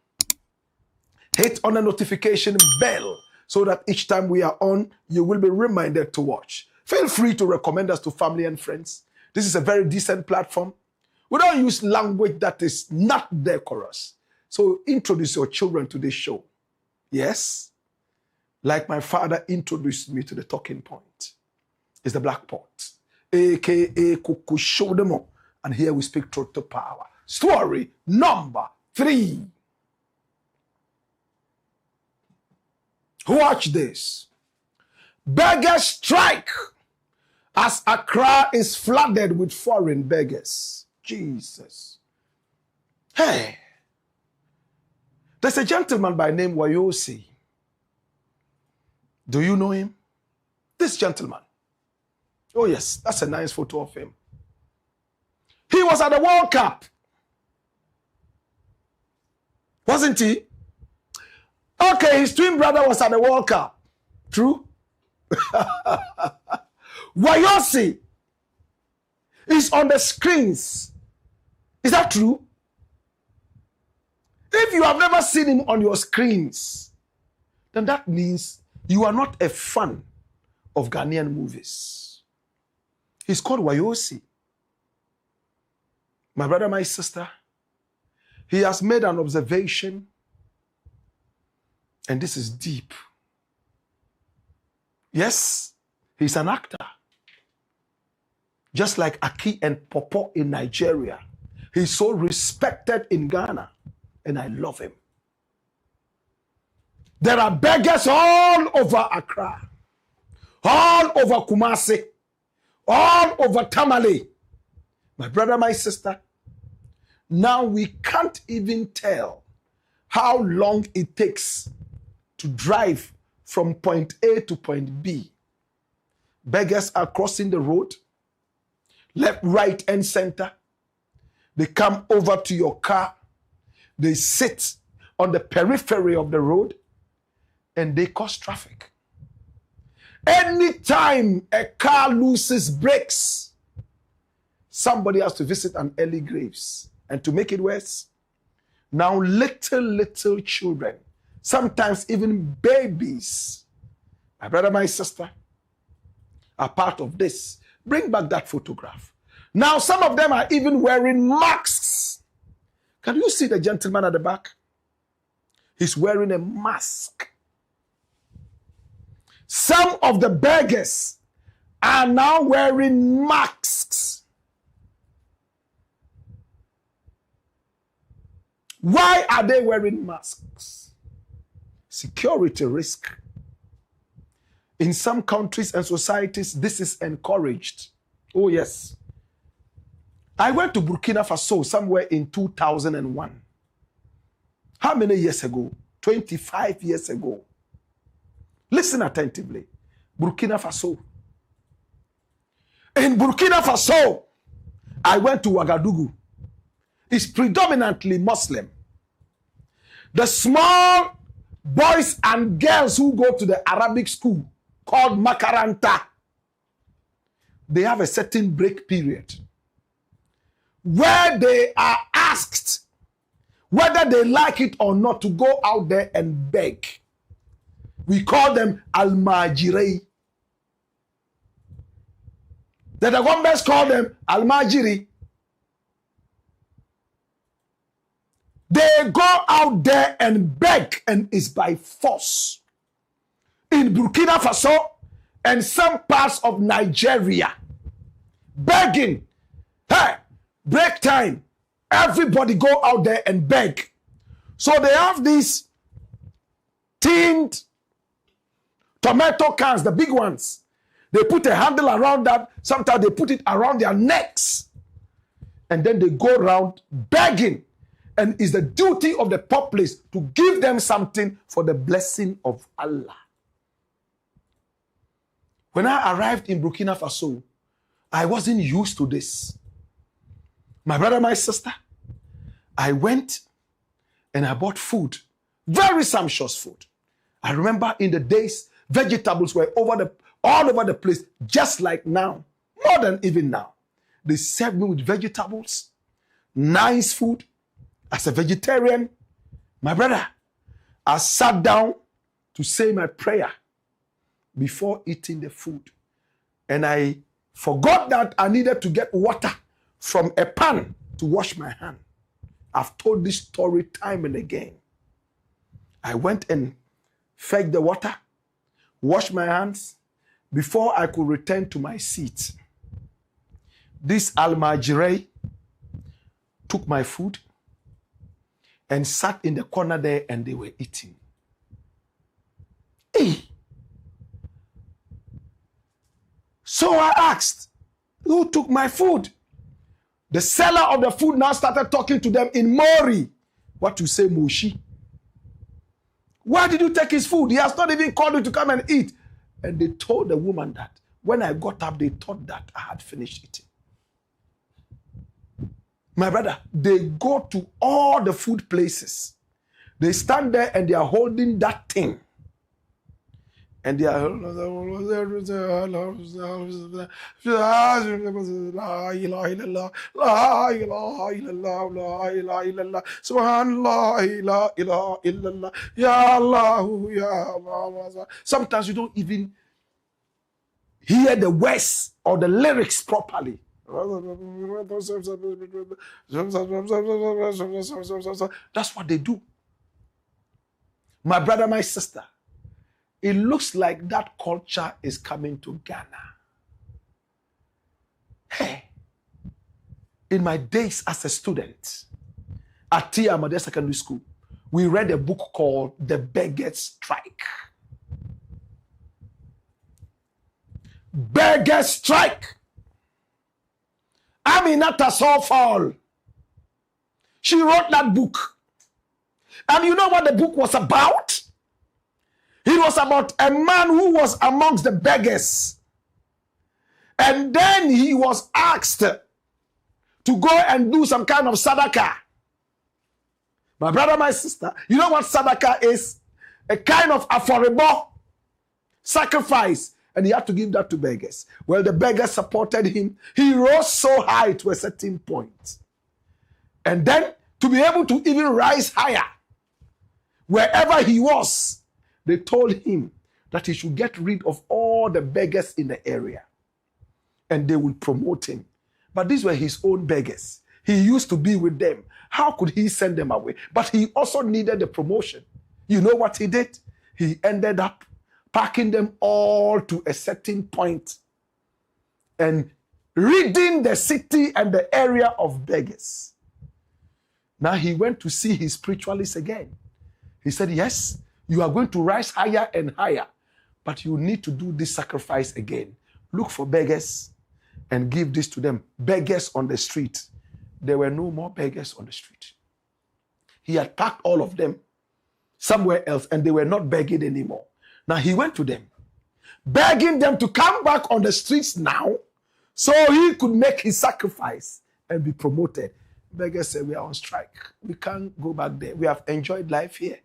Hit on the notification bell so that each time we are on, you will be reminded to watch. Feel free to recommend us to family and friends. This is a very decent platform. We don't use language that is not decorous. So introduce your children to this show. Yes, like my father introduced me to the talking point. It's the Blakk Pot, aka Cuckoo Show them all. And here we speak truth to power. Story number 3. Watch this. Beggars strike as Accra is flooded with foreign beggars. Jesus. Hey. There's a gentleman by name Wayosi. Do you know him? This gentleman. Oh yes, that's a nice photo of him. He was at the World Cup. Wasn't he? Okay, his twin brother was at the World Cup. True? Wayosi is on the screens. Is that true? If you have never seen him on your screens, then that means you are not a fan of Ghanaian movies. He's called Wayosi. My brother, my sister, he has made an observation, and this is deep. Yes, he's an actor. Just like Aki and Popo in Nigeria. He's so respected in Ghana, and I love him. There are beggars all over Accra, all over Kumasi, all over Tamale. My brother, my sister, now we can't even tell how long it takes to drive from point A to point B Beggars are crossing the road, left, right, and center. They come over to your car. They sit on the periphery of the road and they cause traffic. Anytime a car loses brakes, somebody has to visit an early graves. And to make it worse, now little children, sometimes even babies, my brother, my sister, are part of this. Bring back that photograph. Now some of them are even wearing masks. Can you see the gentleman at the back? He's wearing a mask. Some of the beggars are now wearing masks. Why are they wearing masks? Security risk. In some countries and societies, this is encouraged. Oh, yes. I went to Burkina Faso somewhere in 2001. How many years ago? 25 years ago. Listen attentively. Burkina Faso. In Burkina Faso, I went to Ouagadougou. It's predominantly Muslim. The small boys and girls who go to the Arabic school called Makaranta, they have a certain break period where they are asked whether they like it or not to go out there and beg. We call them Al-Majiri. The Dagombes call them Al-Majiri. They go out there and beg, and it's by force. In Burkina Faso and some parts of Nigeria, begging. Hey, break time. Everybody go out there and beg. So they have these tinned tomato cans, the big ones. They put a handle around that. Sometimes they put it around their necks. And then they go around begging. And it's the duty of the populace to give them something for the blessing of Allah. When I arrived in Burkina Faso, I wasn't used to this. My brother, my sister, I went and I bought food. Very sumptuous food. I remember in the days, vegetables were all over the place, just like now. More than even now. They served me with vegetables, nice food. As a vegetarian, my brother, I sat down to say my prayer before eating the food. And I forgot that I needed to get water from a pan to wash my hand. I've told this story time and again. I went and fetched the water, washed my hands before I could return to my seat. This Al-Majiri took my food and sat in the corner there and they were eating. Hey. So I asked, who took my food? The seller of the food now started talking to them in Mauri. What you say, Moshi? Why did you take his food? He has not even called you to come and eat. And they told the woman that when I got up, they thought that I had finished eating. My brother, they go to all the food places. They stand there and they are holding that thing. And they are... Sometimes you don't even hear the words or the lyrics properly. That's what they do. My brother, my sister, it looks like that culture is coming to Ghana. Hey, in my days as a student at Ahmadiya Secondary School, we read a book called The Beggars Strike. Beggars Strike. Aminata Sofal. She wrote that book. And you know what the book was about? It was about a man who was amongst the beggars. And then he was asked to go and do some kind of sadaqah. My brother, my sister, you know what sadaqah is? A kind of affordable sacrifice. And he had to give that to beggars. Well, the beggars supported him. He rose so high to a certain point. And then to be able to even rise higher, wherever he was, they told him that he should get rid of all the beggars in the area. And they would promote him. But these were his own beggars. He used to be with them. How could he send them away? But he also needed the promotion. You know what he did? He ended up packing them all to a certain point and ridding the city and the area of beggars. Now he went to see his spiritualist again. He said, yes, you are going to rise higher and higher, but you need to do this sacrifice again. Look for beggars and give this to them. Beggars on the street. There were no more beggars on the street. He had packed all of them somewhere else and they were not begging anymore. Now he went to them, begging them to come back on the streets now so he could make his sacrifice and be promoted. Beggars said, we are on strike. We can't go back there. We have enjoyed life here.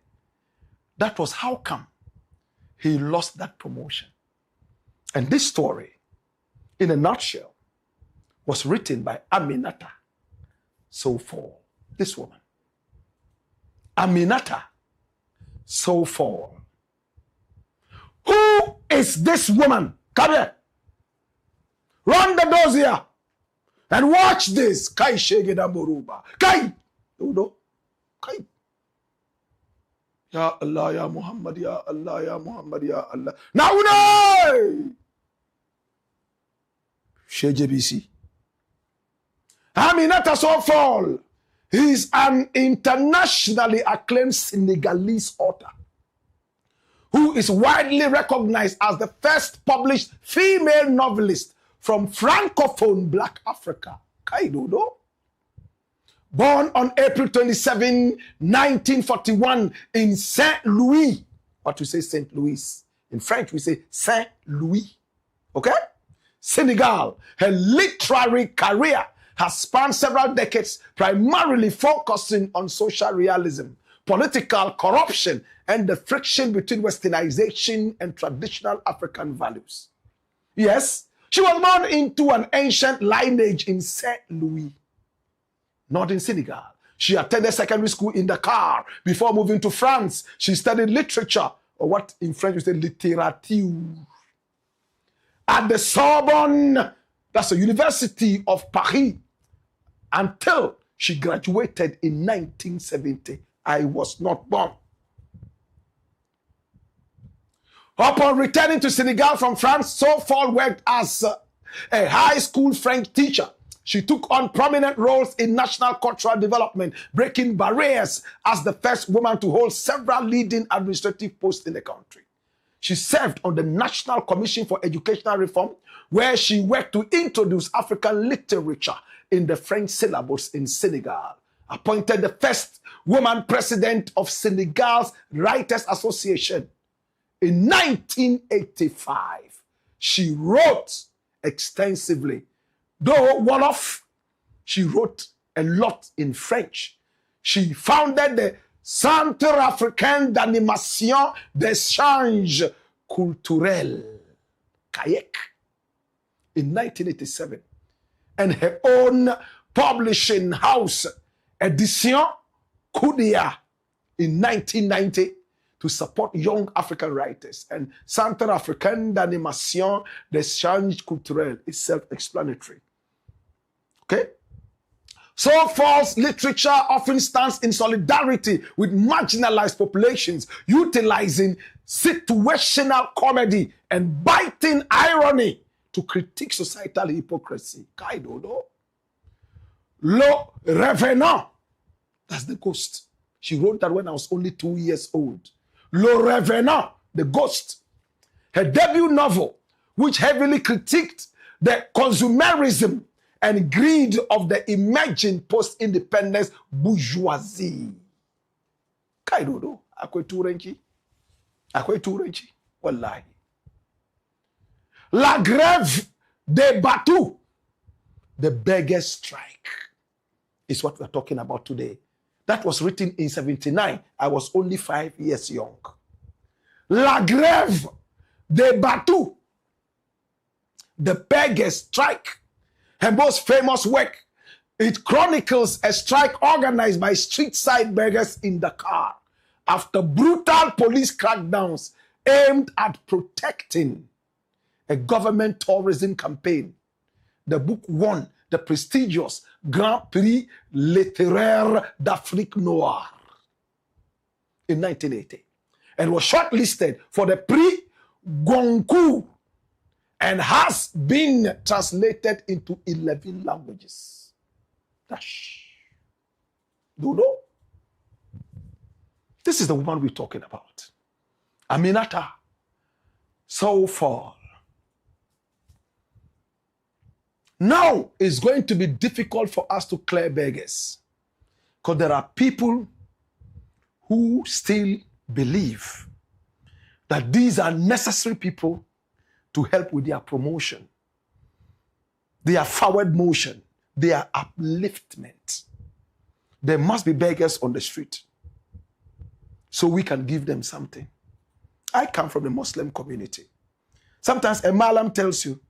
That was how come he lost that promotion. And this story, in a nutshell, was written by Aminata Soulfall, this woman. Aminata Soulfall. Who is this woman? Come here. Run the doors here. And watch this. Kai Shegeda Moruba. Kai. Udo. Kai. Ya Allah, Ya Muhammad, Ya Allah, Ya Muhammad, Ya Allah. Now, no! JBC. Aminata Soulfall. He is an internationally acclaimed Senegalese author who is widely recognized as the first published female novelist from Francophone Black Africa. Kaidodo. Born on April 27, 1941 in Saint Louis. What we say Saint Louis? In French, we say Saint Louis. Okay? Senegal. Her literary career has spanned several decades, primarily focusing on social realism, political corruption, and the friction between westernization and traditional African values. Yes, she was born into an ancient lineage in Saint Louis, not in Senegal. She attended secondary school in Dakar before moving to France. She studied literature, or what in French we say littérature, at the Sorbonne, that's the University of Paris, until she graduated in 1970. I was not born. Upon returning to Senegal from France, Soulfall worked as a high school French teacher. She took on prominent roles in national cultural development, breaking barriers as the first woman to hold several leading administrative posts in the country. She served on the National Commission for Educational Reform, where she worked to introduce African literature in the French syllabus in Senegal. Appointed the first woman president of Senegal's Writers Association. In 1985, she wrote extensively. Though one-off, she wrote a lot in French. She founded the Centre Africain d'Animation d'Échange Culturel, KAYEK, in 1987. And her own publishing house, Edition Koudia, in 1990, to support young African writers. And Centre Africain d'Animation d'Échange Culturel is self-explanatory. Okay? Soulfall's literature often stands in solidarity with marginalized populations, utilizing situational comedy and biting irony to critique societal hypocrisy. Kaidodo. Le Revenant. That's the ghost. She wrote that when I was only 2 years old. Le Revenant, the ghost. Her debut novel, which heavily critiqued the consumerism and greed of the emerging post-independence bourgeoisie. Kaidodo, akwe turenchi. Akwe turenchi. Wallahi. La Grève Day Batu, the beggars strike, is what we're talking about today. That was written in 79. I was only 5 years young. La Grève, de Batu, the beggars strike, her most famous work. It chronicles a strike organized by street-side beggars in Dakar after brutal police crackdowns aimed at protecting a government tourism campaign. The book won the prestigious Grand Prix Littéraire d'Afrique Noire in 1980 and was shortlisted for the Prix Goncourt and has been translated into 11 languages. Dash. Do you know? This is the woman we're talking about. Aminata Soulful. Now it's going to be difficult for us to clear beggars because there are people who still believe that these are necessary people to help with their promotion, their forward motion, their upliftment. There must be beggars on the street so we can give them something. I come from the Muslim community. Sometimes a Malam tells you,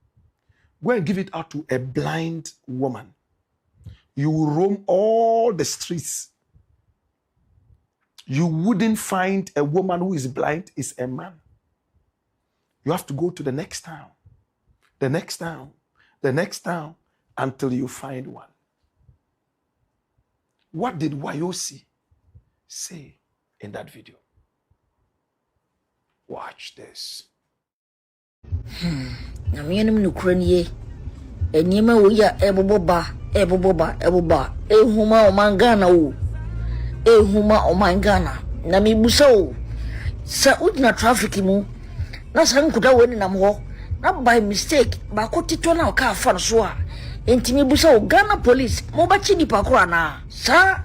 go and give it out to a blind woman. You will roam all the streets. You wouldn't find a woman who is blind is a man. You have to go to the next town, the next town, the next town, until you find one. What did Wayosi say in that video? Watch this. Namienum nukrenie. Enyema wo ya eboboba. Ehuma omangana wo. Ehuma omangana. Na mibusa wo. Sa udina traffic mu. Na sa nkuda weni nam ho. Na by mistake ba ko tito na ka fa no so a. Enti mibusa wo Ghana police mo ba chi nipa kora na. Sa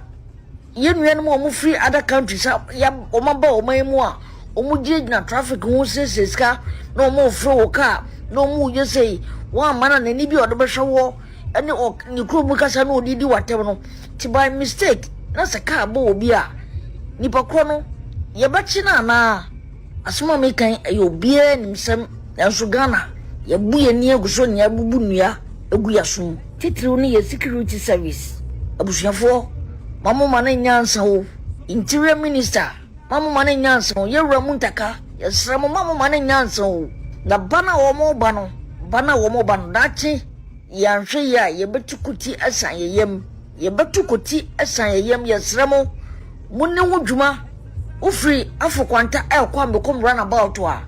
yenuan mo mo free other countries ya omaba omamu a. Omuje na traffic ho seseska no mo fro ka no mu je say wa mana na ni bi odo be hwo ene o ni kro mu kasa no odidi watem no ti by mistake na se ka bo obi a nipa kro no ye ba chi na asoma me kan ayo bia nimsem enso Ghana ye bu ye ni aguso ni abubu nua egu yaso titiri ni ye security service abusuafo mamo mana nyansa wo interior minister mamu mane nyanso ye wuramu ntaka ye sramo mamu mane nyanso na bana wo mo bano dachi yanhwe ya ye betukuti asan ye yem ye sramo munne wudwuma ufri afokwanta ekwa mekom run about a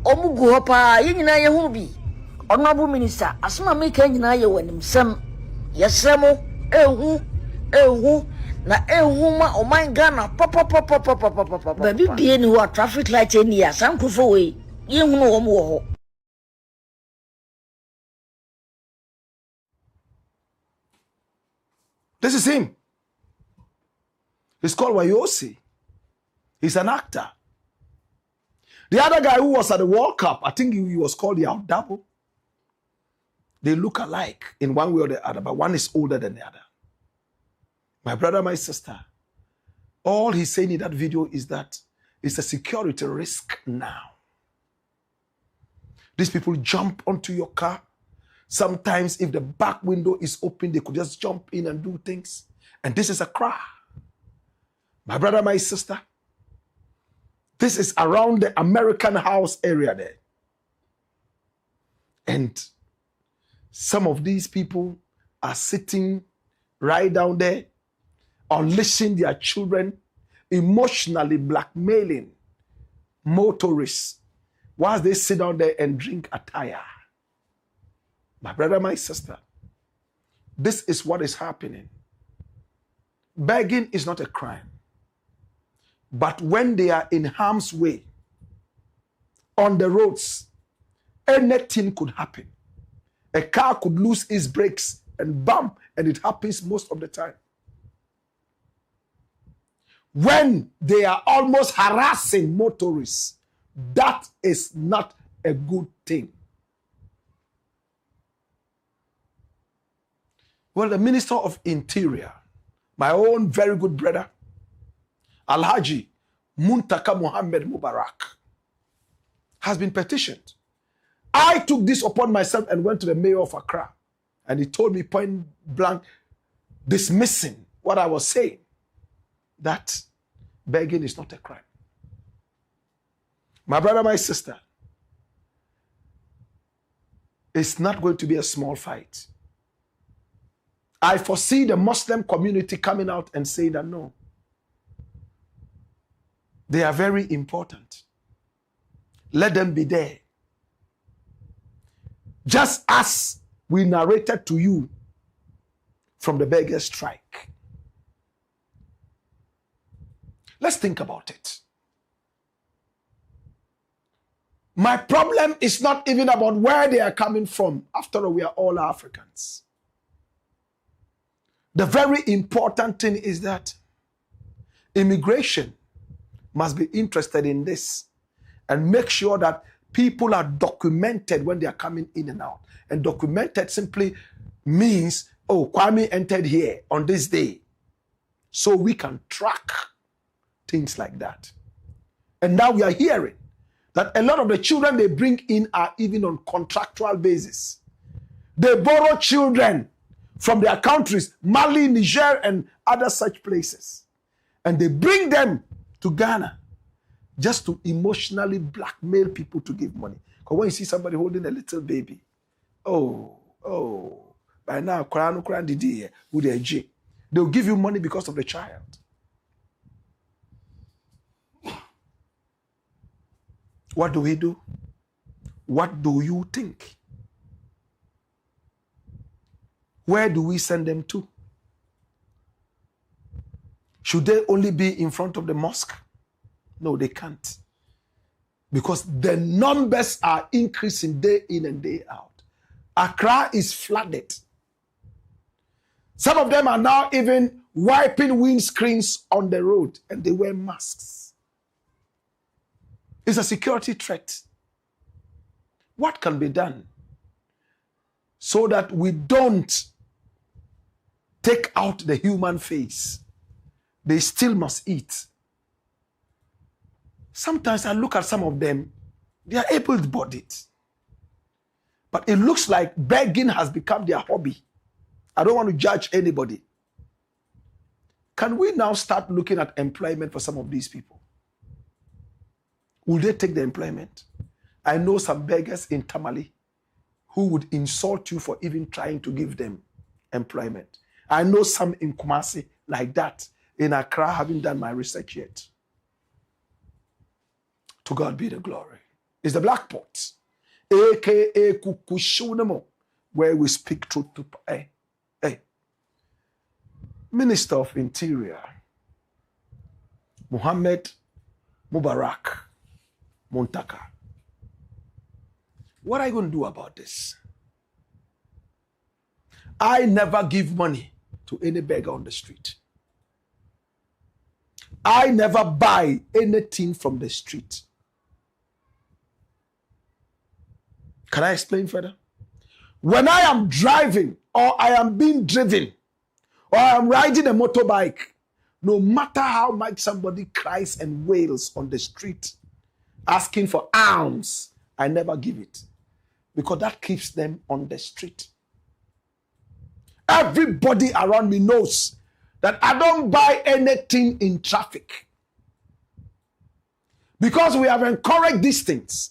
omugu hopa ye nyina ye hu bi honorable minister asoma meka nyina ye wanimsem ye sramo ehu na ehuma oman Ghana papa baby bie ni wa traffic light ni ya sankufo we ye hunu wo mo ho. This is him. He's called Wayosi. He's an actor. The other guy who was at the World Cup, I think he was called the Double. They look alike in one way or the other, but one is older than the other. My brother, my sister, all he's saying in that video is that it's a security risk now. These people jump onto your car. Sometimes if the back window is open, they could just jump in and do things. And this is ACCRA. My brother, my sister, this is around the American House area there. And some of these people are sitting right down there, unleashing their children, emotionally blackmailing motorists whilst they sit down there and drink a tire. My brother, my sister, this is what is happening. Begging is not a crime. But when they are in harm's way, on the roads, anything could happen. A car could lose its brakes and bump, and it happens most of the time. When they are almost harassing motorists, that is not a good thing. Well, the Minister of Interior, my own very good brother, Alhaji Muntaka Muhammad Mubarak, has been petitioned. I took this upon myself and went to the mayor of Accra, and he told me point blank, dismissing what I was saying, that begging is not a crime. My brother, my sister, it's not going to be a small fight. I foresee the Muslim community coming out and saying that no, they are very important. Let them be there. Just as we narrated to you from the Beggars strike. Let's think about it. My problem is not even about where they are coming from. After all, we are all Africans. The very important thing is that immigration must be interested in this and make sure that people are documented when they are coming in and out. And documented simply means, oh, Kwame entered here on this day. So we can track things like that. And now we are hearing that a lot of the children they bring in are even on contractual basis. They borrow children from their countries, Mali, Niger, and other such places. And they bring them to Ghana just to emotionally blackmail people to give money. Because when you see somebody holding a little baby, by now, they'll give you money because of the child. What do we do? What do you think? Where do we send them to? Should they only be in front of the mosque? No, they can't. Because the numbers are increasing day in and day out. Accra is flooded. Some of them are now even wiping windscreens on the road and they wear masks. It's a security threat. What can be done so that we don't take out the human face? They still must eat. Sometimes I look at some of them, they are able-bodied. But it looks like begging has become their hobby. I don't want to judge anybody. Can we now start looking at employment for some of these people? Will they take the employment? I know some beggars in Tamale who would insult you for even trying to give them employment. I know some in Kumasi like that. In Accra, haven't done my research yet. To God be the glory. It's the Blakk Pot, aka Kukushunamo, where we speak truth to Minister of Interior, Muhammad Mubarak Muntaka. What are you going to do about this? I never give money to any beggar on the street. I never buy anything from the street. Can I explain further? When I am driving or I am being driven or I am riding a motorbike, no matter how much somebody cries and wails on the street asking for alms, I never give it because that keeps them on the street. Everybody around me knows that I don't buy anything in traffic because we have encouraged these things.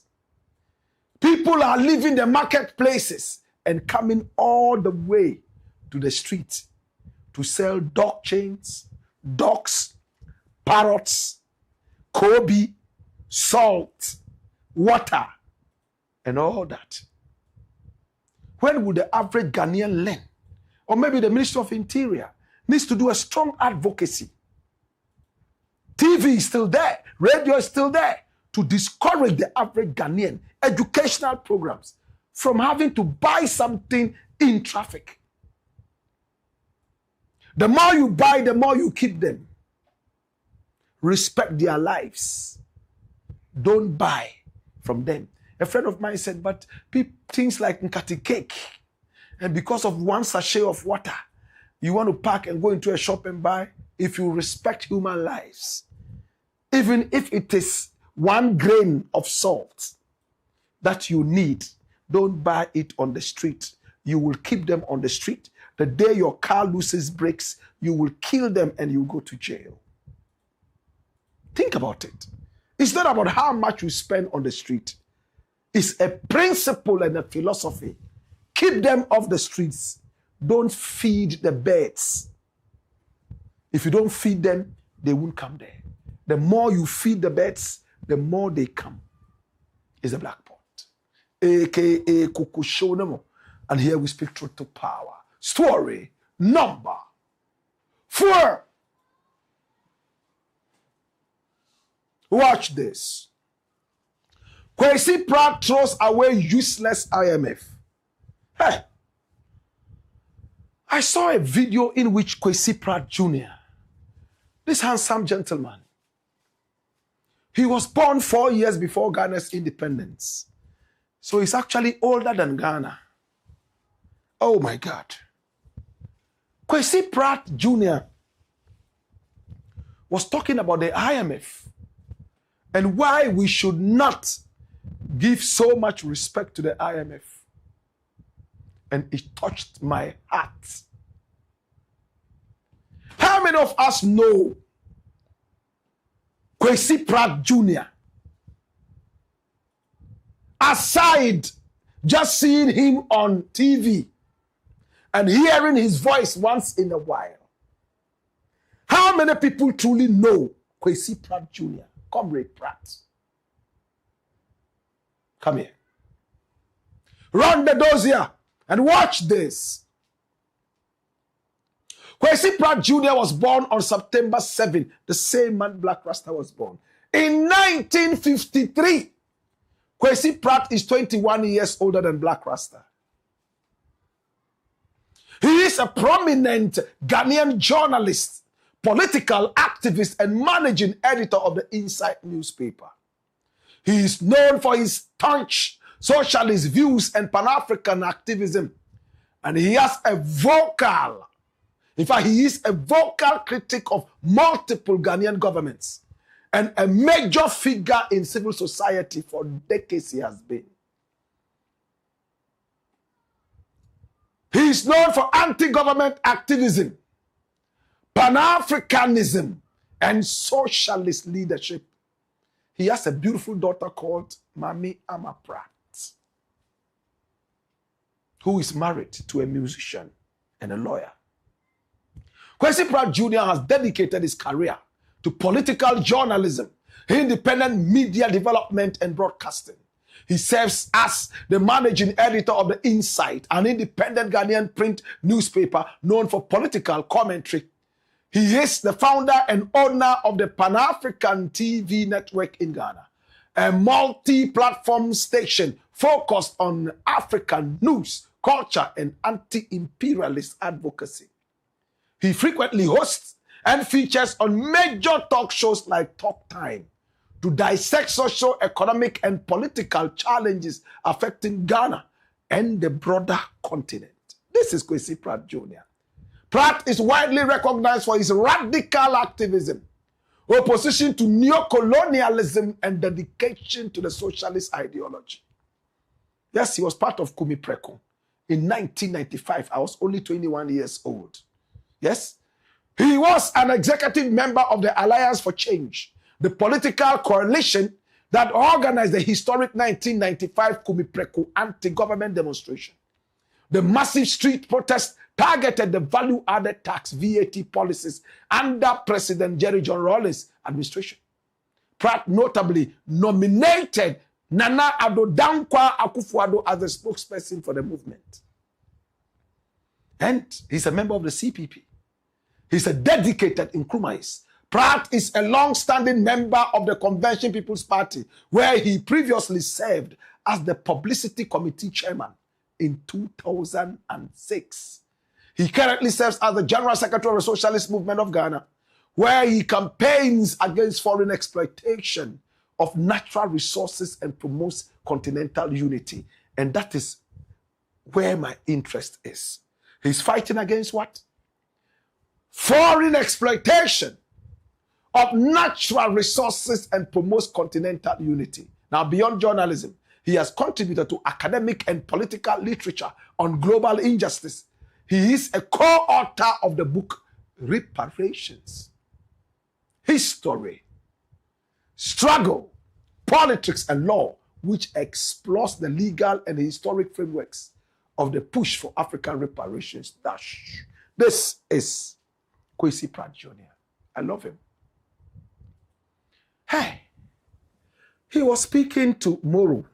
People are leaving the marketplaces and coming all the way to the street to sell dog chains, dogs, parrots, Kobe, salt, water, and all that. When will the average Ghanaian learn? Or maybe the Minister of Interior needs to do a strong advocacy. TV is still there, radio is still there, to discourage the average Ghanaian educational programs from having to buy something in traffic. The more you buy, the more you keep them. Respect their lives. Don't buy from them. A friend of mine said, but things like nkati cake, and because of one sachet of water, You want to park and go into a shop and buy? If you respect human lives, even if it is 1 grain of salt that you need, don't buy it on the street. You will keep them on the street. The day your car loses brakes, you will kill them and you go to jail. Think about it. It's not about how much you spend on the street. It's a principle and a philosophy. Keep them off the streets. Don't feed the birds. If you don't feed them, they won't come there. The more you feed the birds, the more they come. It's the black pot. AKA Kukushonemo. And here we speak truth to power. Story number 4. Watch this. KWESI PRATT throws away useless IMF. Hey. I saw a video in which KWESI PRATT Jr., this handsome gentleman, he was born 4 years before Ghana's independence. So he's actually older than Ghana. Oh my God. KWESI PRATT Jr. was talking about the IMF and why we should not give so much respect to the IMF. And it touched my heart. How many of us know KWESI PRATT Jr.? Aside just seeing him on TV and hearing his voice once in a while, how many people truly know KWESI PRATT Jr., Comrade Pratt? Come here. Run the doors here and watch this. KWESI PRATT Jr. was born on September 7, the same month Blakk Rasta was born. In 1953, KWESI PRATT is 21 years older than Blakk Rasta. He is a prominent Ghanaian journalist, political activist, and managing editor of the Inside newspaper. He is known for his staunch socialist views and Pan-African activism. And he has a vocal, in fact, he is a vocal critic of multiple Ghanaian governments and a major figure in civil society for decades he has been. He is known for anti-government activism, Pan-Africanism, and socialist leadership. He has a beautiful daughter called Mami Ama Pratt, who is married to a musician and a lawyer. KWESI PRATT Jr. has dedicated his career to political journalism, independent media development, and broadcasting. He serves as the managing editor of The Insight, an independent Ghanaian print newspaper known for political commentary. He is the founder and owner of the Pan-African TV network in Ghana, a multi-platform station focused on African news, culture, and anti-imperialist advocacy. He frequently hosts and features on major talk shows like Talk Time to dissect social, economic, and political challenges affecting Ghana and the broader continent. This is KWESI PRATT Jr. Pratt is widely recognized for his radical activism, opposition to neo-colonialism, and dedication to the socialist ideology. Yes, he was part of Kumi Preko. In 1995, I was only 21 years old. Yes, he was an executive member of the Alliance for Change, the political coalition that organized the historic 1995 Kumi Preko anti-government demonstration. The massive street protest targeted the value-added tax VAT policies under President Jerry John Rawlings' administration. Pratt notably nominated Nana Addo Dankwa Akufo-Addo as the spokesperson for the movement. And he's a member of the CPP. He's a dedicated Nkrumahist. Pratt is a long-standing member of the Convention People's Party, where he previously served as the Publicity Committee Chairman in 2006. He currently serves as the General Secretary of the Socialist Movement of Ghana, where he campaigns against foreign exploitation of natural resources and promotes continental unity. And that is where my interest is. He's fighting against what? foreign exploitation of natural resources and promotes continental unity. Now, beyond journalism, he has contributed to academic and political literature on global injustice. He is a co-author of the book Reparations, History, Struggle, Politics and Law, which explores the legal and historic frameworks of the push for African reparations. This is KWESI PRATT Jr. I love him. Hey, he was speaking to Moro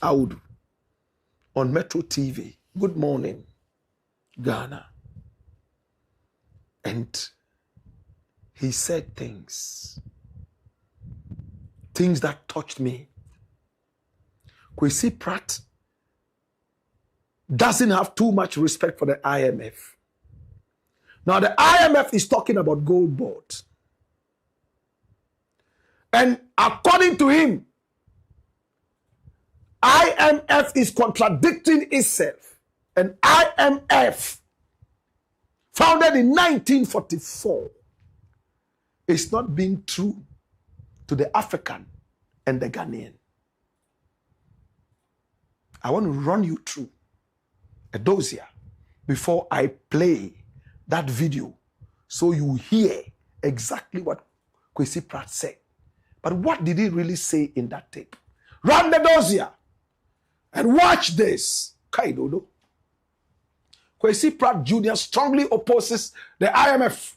Audu on Metro TV. Good morning, Ghana. And he said things that touched me. KWESI PRATT doesn't have too much respect for the IMF. Now, the IMF is talking about gold board. And according to him, IMF is contradicting itself. And IMF, founded in 1944, is not being true to the African and the Ghanaian. I want to run you through a dossier before I play that video so you hear exactly what KWESI PRATT said. But what did he really say in that tape? Run the dossier and watch this. Kaidodo. KWESI PRATT Jr. strongly opposes the IMF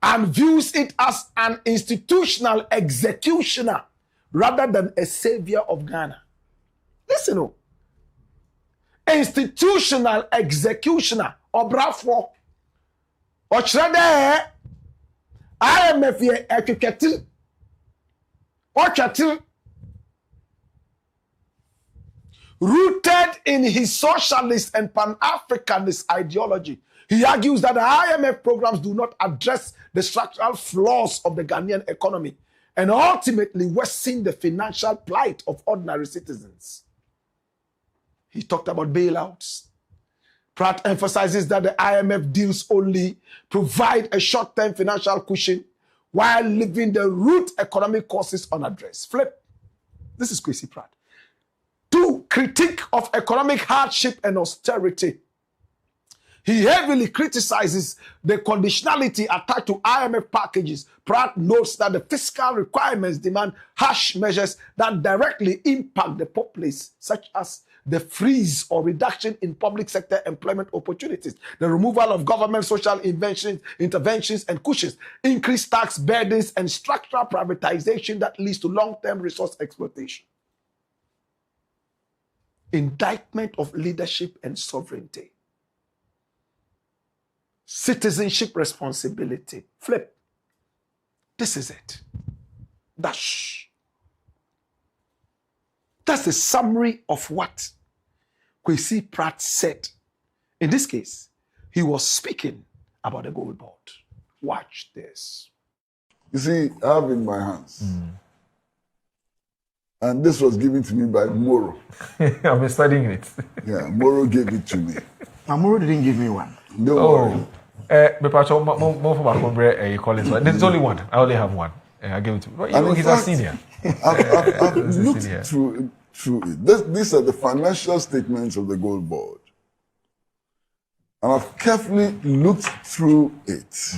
and views it as an institutional executioner rather than a savior of Ghana. Listen, oh. Institutional executioner, Obrafo, Ochrede, IMF ye ekeketi, Ochati, rooted in his socialist and Pan-Africanist ideology. He argues that the IMF programs do not address the structural flaws of the Ghanaian economy and ultimately worsen the financial plight of ordinary citizens. He talked about bailouts. Pratt emphasizes that the IMF deals only provide a short-term financial cushion while leaving the root economic causes unaddressed. Flip. This is KWESI PRATT. 2. Critique of economic hardship and austerity. He heavily criticizes the conditionality attached to IMF packages. Pratt notes that the fiscal requirements demand harsh measures that directly impact the populace, such as the freeze or reduction in public sector employment opportunities, the removal of government social interventions and cushions, increased tax burdens, and structural privatization that leads to long-term resource exploitation. Indictment of leadership and sovereignty. Citizenship responsibility. Flip. This is it. That's the summary of what KWESI PRATT said. In this case, he was speaking about the gold board. Watch this. You see, I have in my hands. And this was given to me by Moro. I've been studying it. Yeah, Moro gave it to me. And Moro didn't give me one. No worry. There's only one. I only have one. I gave it to him. He's a senior. I've looked through it. These are the financial statements of the gold board. And I've carefully looked through it.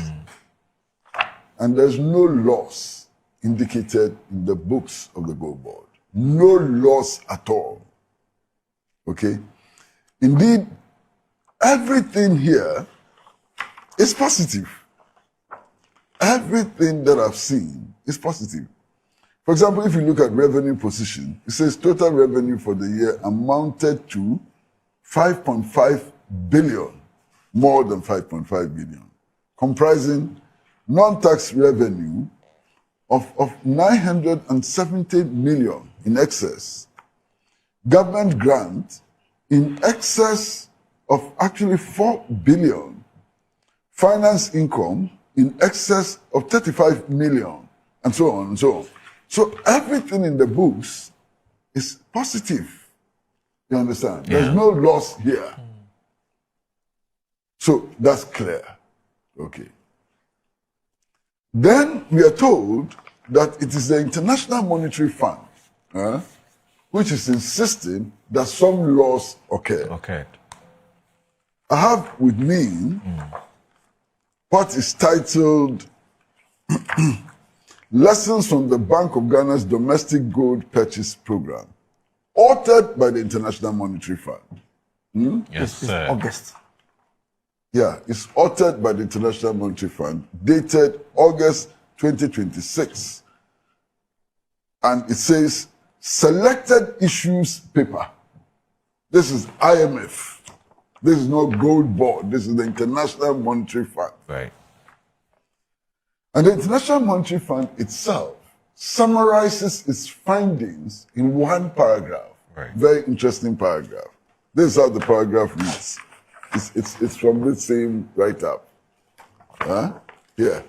And there's no loss indicated in the books of the gold board. No loss at all. Okay? Indeed, everything here is positive. Everything that I've seen is positive. For example, if you look at revenue position, it says total revenue for the year amounted to 5.5 billion, more than 5.5 billion, comprising non-tax revenue of 970 million in excess, government grant in excess of actually 4 billion, finance income in excess of 35 million, and so on and so on. So everything in the books is positive. You understand? Yeah. There's no loss here. So that's clear. Okay. Then we are told that it is the International Monetary Fund which is insisting that some loss occurred. Okay. I have with me what is titled Lessons from the Bank of Ghana's Domestic Gold Purchase Program, authored by the International Monetary Fund. Yes, sir. August. Yeah, it's authored by the International Monetary Fund, dated August 2026. And it says, Selected Issues Paper. This is IMF. This is not Gold Board. This is the International Monetary Fund. Right. And the International Monetary Fund itself summarizes its findings in one paragraph. Right. Very interesting paragraph. This is how the paragraph reads. It's from the same write-up. Here.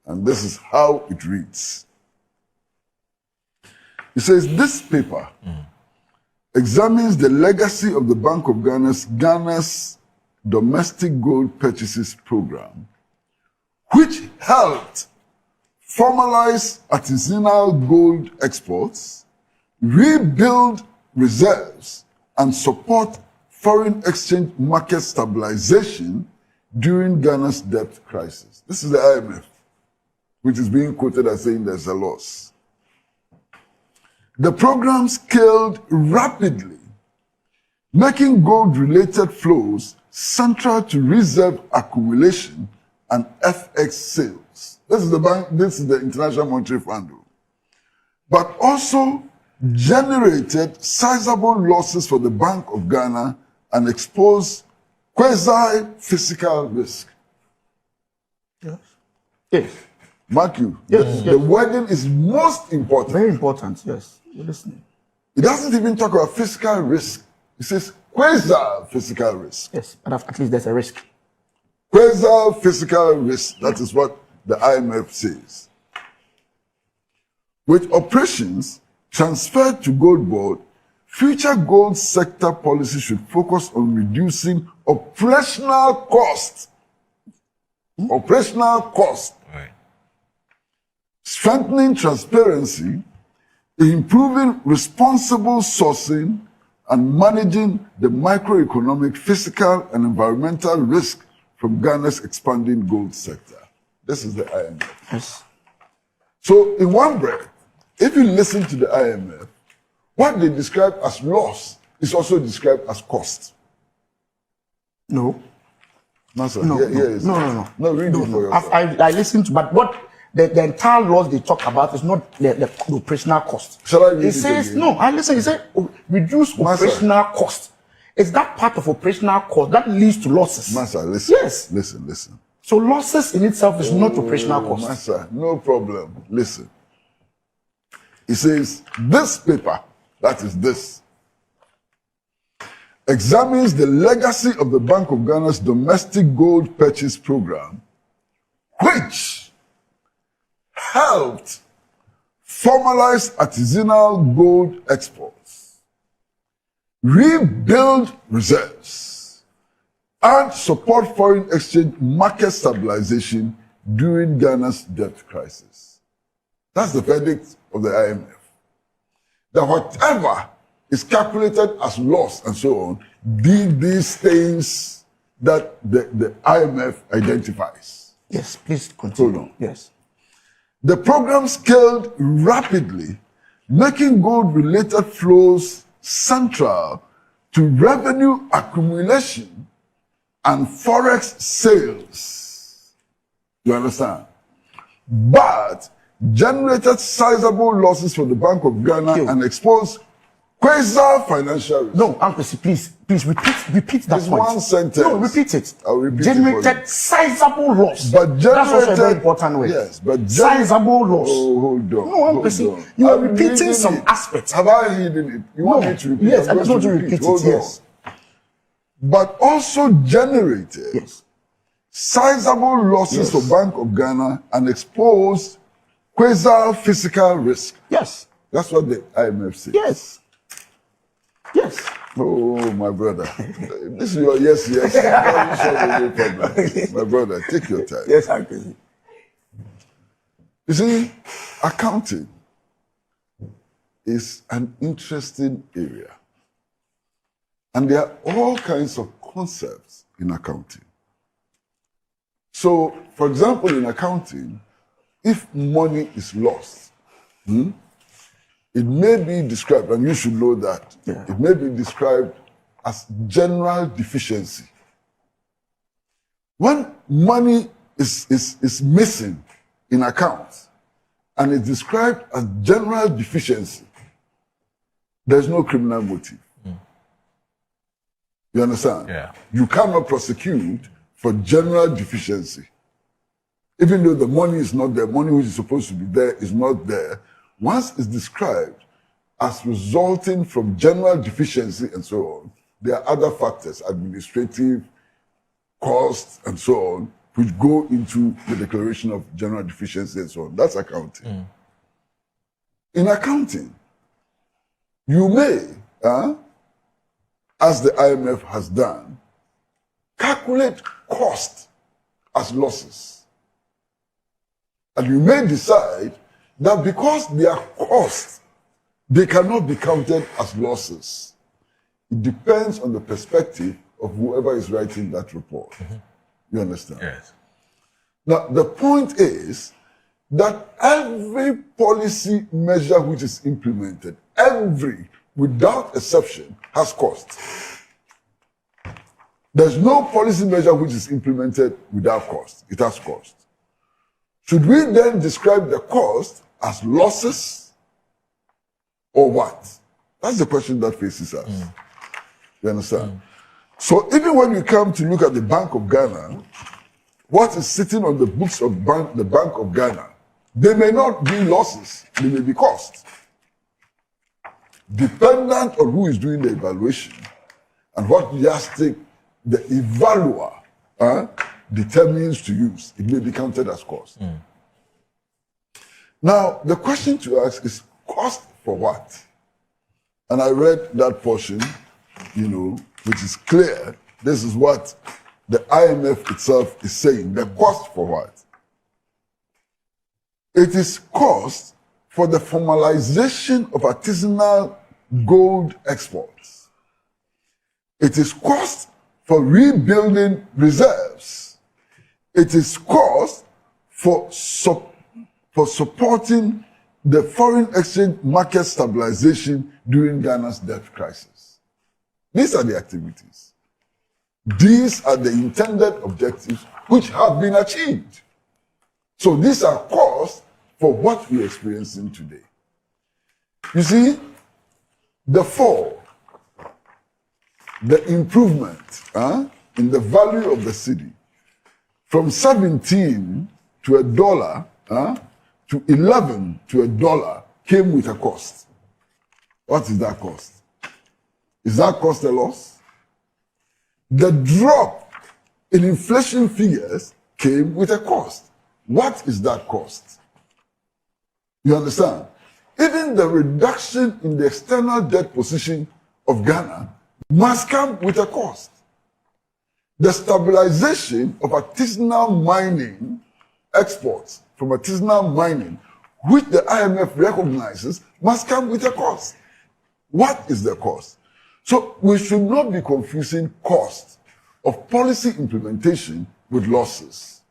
And this is how it reads. It says, this paper examines the legacy of the Bank of Ghana's domestic gold purchases program, which helped formalize artisanal gold exports, rebuild reserves, and support foreign exchange market stabilization during Ghana's debt crisis. This is the IMF, which is being quoted as saying there's a loss. The program scaled rapidly, making gold-related flows central to reserve accumulation and FX sales. This is the bank. This is the International Monetary Fund, but also generated sizable losses for the Bank of Ghana and exposed quasi-fiscal risk. Yes. Yes. Mark you. Yes. The wording is most important. Very important. Yes. You're listening. It doesn't even talk about fiscal risk. It says quasi-fiscal risk. Yes, but at least there's a risk. Quasi-fiscal risk. That is what the IMF says. With operations transferred to Gold Board, future gold sector policy should focus on reducing operational costs. Operational costs. Right. Strengthening transparency, improving responsible sourcing, and managing the microeconomic, physical, and environmental risk from Ghana's expanding gold sector. This is the IMF. Yes. So, in one breath, if you listen to the IMF, what they describe as loss is also described as cost. No. No, sir. No, No, read it for yourself. I listened to, but what the entire loss they talk about is not the operational cost. Shall I read it says, again? no, I listen, it says reduce operational cost. It's that part of operational cost that leads to losses. Master, listen. Yes. Listen. So losses in itself is not operational cost. Master, no problem. Listen. It says, this paper, that is this, examines the legacy of the Bank of Ghana's domestic gold purchase program, which helped formalize artisanal gold exports, rebuild reserves, and support foreign exchange market stabilization during Ghana's debt crisis. That's the verdict of the IMF. That whatever is calculated as loss and so on, did these things that the IMF identifies. Yes, please continue. Hold on. Yes. The program scaled rapidly, making gold-related flows central to revenue accumulation and forex sales. You understand? But generated sizable losses for the Bank of Ghana and exposed quasi-financial risk. No, Uncle, please repeat that It's point. one sentence. No, repeat it. I'll repeat it for Generated you. sizable loss. But that's also a very important word. Yes, but sizable loss. Oh, hold on. No, Uncle, you are repeating some aspects. Have I hidden it? You want me to repeat? Yes, I I'm just going want to repeat Hold it. Yes. on. But also generated sizable losses for Bank of Ghana and exposed quasi-fiscal risk. Yes. That's what the IMF says. Yes. Oh, my brother. This is your yes. My brother, take your time. Yes, Uncle. You see, accounting is an interesting area. And there are all kinds of concepts in accounting. So, for example, in accounting, if money is lost, it may be described, and you should know that, it may be described as general deficiency. When money is missing in accounts and it's described as general deficiency, there's no criminal motive. You understand? Yeah. You cannot prosecute for general deficiency. Even though the money is not there, money which is supposed to be there is not there, once it's described as resulting from general deficiency and so on, there are other factors, administrative, costs, and so on, which go into the declaration of general deficiency and so on. That's accounting. In accounting, you may, as the IMF has done, calculate cost as losses. And you may decide that because they are costs, they cannot be counted as losses. It depends on the perspective of whoever is writing that report. You understand? Yes. Now, the point is that every policy measure which is implemented, without exception, has cost. There's no policy measure which is implemented without cost. It has cost. Should we then describe the cost as losses or what? That's the question that faces us. You understand? So even when you come to look at the Bank of Ghana, what is sitting on the books of the Bank of Ghana, they may not be losses, they may be costs. Dependent on who is doing the evaluation and what yardstick the evaluer determines to use, it may be counted as cost. Now, the question to ask is cost for what? And I read that portion, which is clear. This is what the IMF itself is saying. The cost for what? It is cost for the formalization of artisanal gold exports. It is cost for rebuilding reserves. It is cost for supporting the foreign exchange market stabilization during Ghana's debt crisis. These are the activities. These are the intended objectives which have been achieved. So these are costs for what we're experiencing today. You see, the fall, the improvement in the value of the cedi from 17 to $1 to 11 to $1 came with a cost. What is that cost? Is that cost a loss? The drop in inflation figures came with a cost. What is that cost? You understand? Even the reduction in the external debt position of Ghana must come with a cost. The stabilization of artisanal mining exports from artisanal mining, which the IMF recognizes, must come with a cost. What is the cost? So we should not be confusing cost of policy implementation with losses.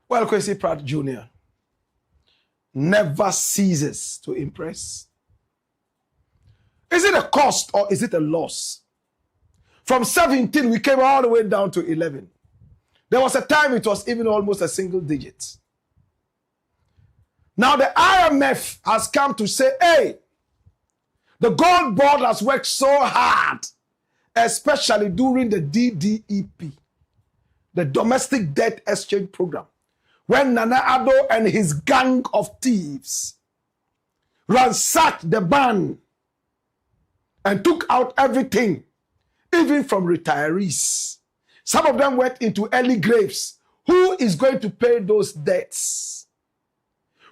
Well, KWESI Pratt Jr. never ceases to impress. Is it a cost or is it a loss? From 17, we came all the way down to 11. There was a time it was even almost a single digit. Now the IMF has come to say, hey, the gold board has worked so hard, especially during the DDEP, the Domestic Debt Exchange Program, when Nana Addo and his gang of thieves ransacked the ban and took out everything, even from retirees. Some of them went into early graves, Who is going to pay those debts?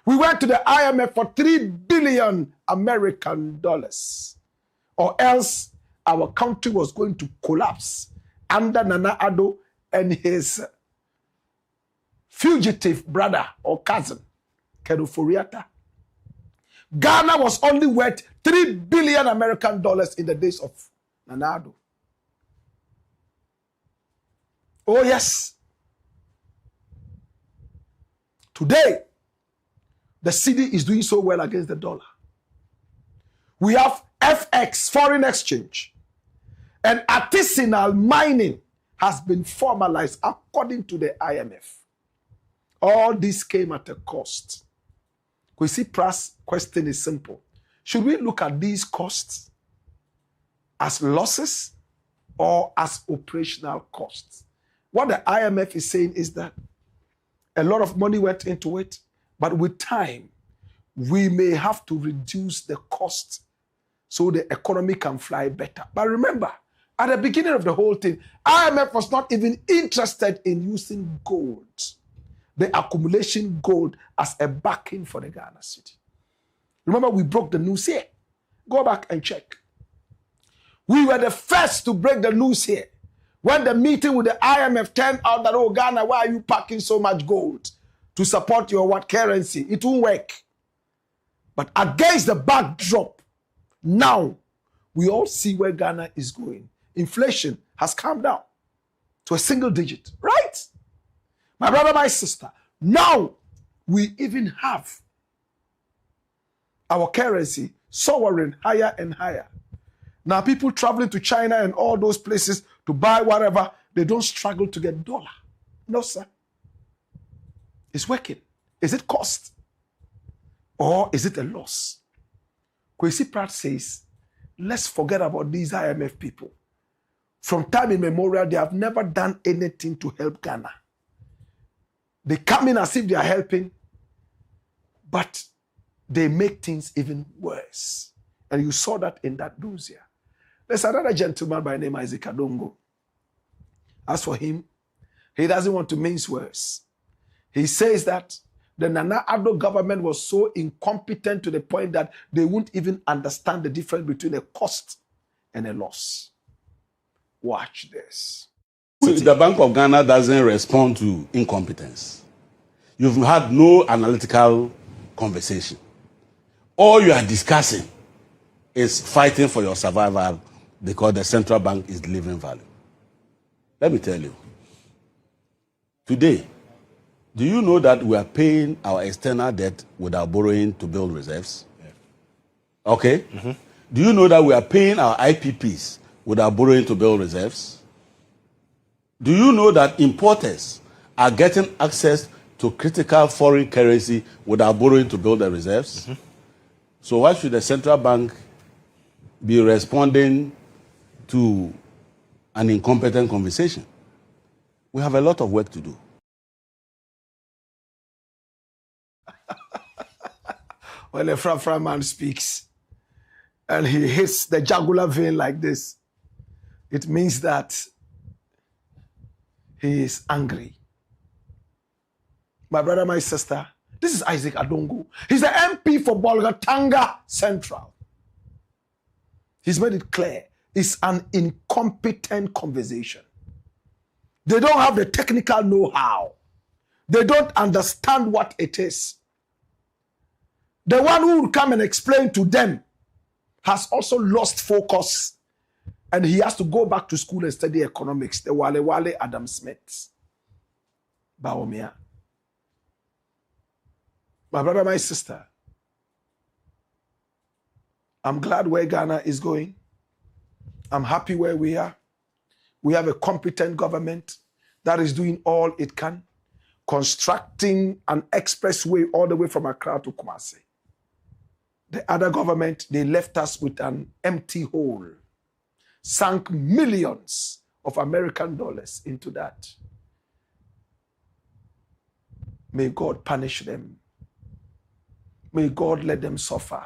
We went to the IMF for $3 billion American dollars, or else our country was going to collapse under Nana Addo and his fugitive brother or cousin, Keduforiata. Ghana was only worth $3 billion American dollars in the days of Nana Addo. Oh yes. Today, the cedi is doing so well against the dollar. We have FX, foreign exchange, and artisanal mining has been formalized according to the IMF. All this came at a cost. KWESI Pratt's question is simple. Should we look at these costs as losses or as operational costs? What the IMF is saying is that a lot of money went into it, but with time, we may have to reduce the cost so the economy can fly better. But remember, at the beginning of the whole thing, IMF was not even interested in using gold, the accumulation gold, as a backing for the Ghana cedi. Remember, we broke the news here. Go back and check. We were the first to break the news here. When the meeting with the IMF turned out that, oh, Ghana, why are you packing so much gold to support your what currency? It won't work. But against the backdrop, now we all see where Ghana is going. Inflation has come down to a single digit, right? My brother, my sister, now we even have our currency soaring higher and higher. Now people traveling to China and all those places to buy whatever, they don't struggle to get dollar. No, sir. It's working. Is it cost? Or is it a loss? KWESI Pratt says, let's forget about these IMF people. From time immemorial, they have never done anything to help Ghana. They come in as if they are helping, but they make things even worse. And you saw that in that news here. There's another gentleman by the name Isaac Adongo. As for him, he doesn't want to mince words. He says that the Nana Addo government was so incompetent to the point that they won't even understand the difference between a cost and a loss. Watch this. The Bank of Ghana doesn't respond to incompetence. You've had no analytical conversation. All you are discussing is fighting for your survival because the central bank is delivering value. Let me tell you. Today, do you know that we are paying our external debt with our borrowing to build reserves? Yeah. Okay? Mm-hmm. Do you know that we are paying our IPPs with our borrowing to build reserves? Do you know that importers are getting access to critical foreign currency with our borrowing to build the reserves? Mm-hmm. So why should the central bank be responding to an incompetent conversation? We have a lot of work to do. When a Fra man speaks and he hits the jugular vein like this, it means that he is angry. My brother, my sister, this is Isaac Adongo. He's the MP for Bolgatanga Central. He's made it clear. It's an incompetent conversation. They don't have the technical know-how. They don't understand what it is. The one who will come and explain to them has also lost focus, and he has to go back to school and study economics. The Wale Adam Smith. Baomia. My brother, my sister, I'm glad where Ghana is going. I'm happy where we are. We have a competent government that is doing all it can, constructing an expressway all the way from Accra to Kumasi. The other government, they left us with an empty hole, sank millions of American dollars into that. May God punish them. May God let them suffer.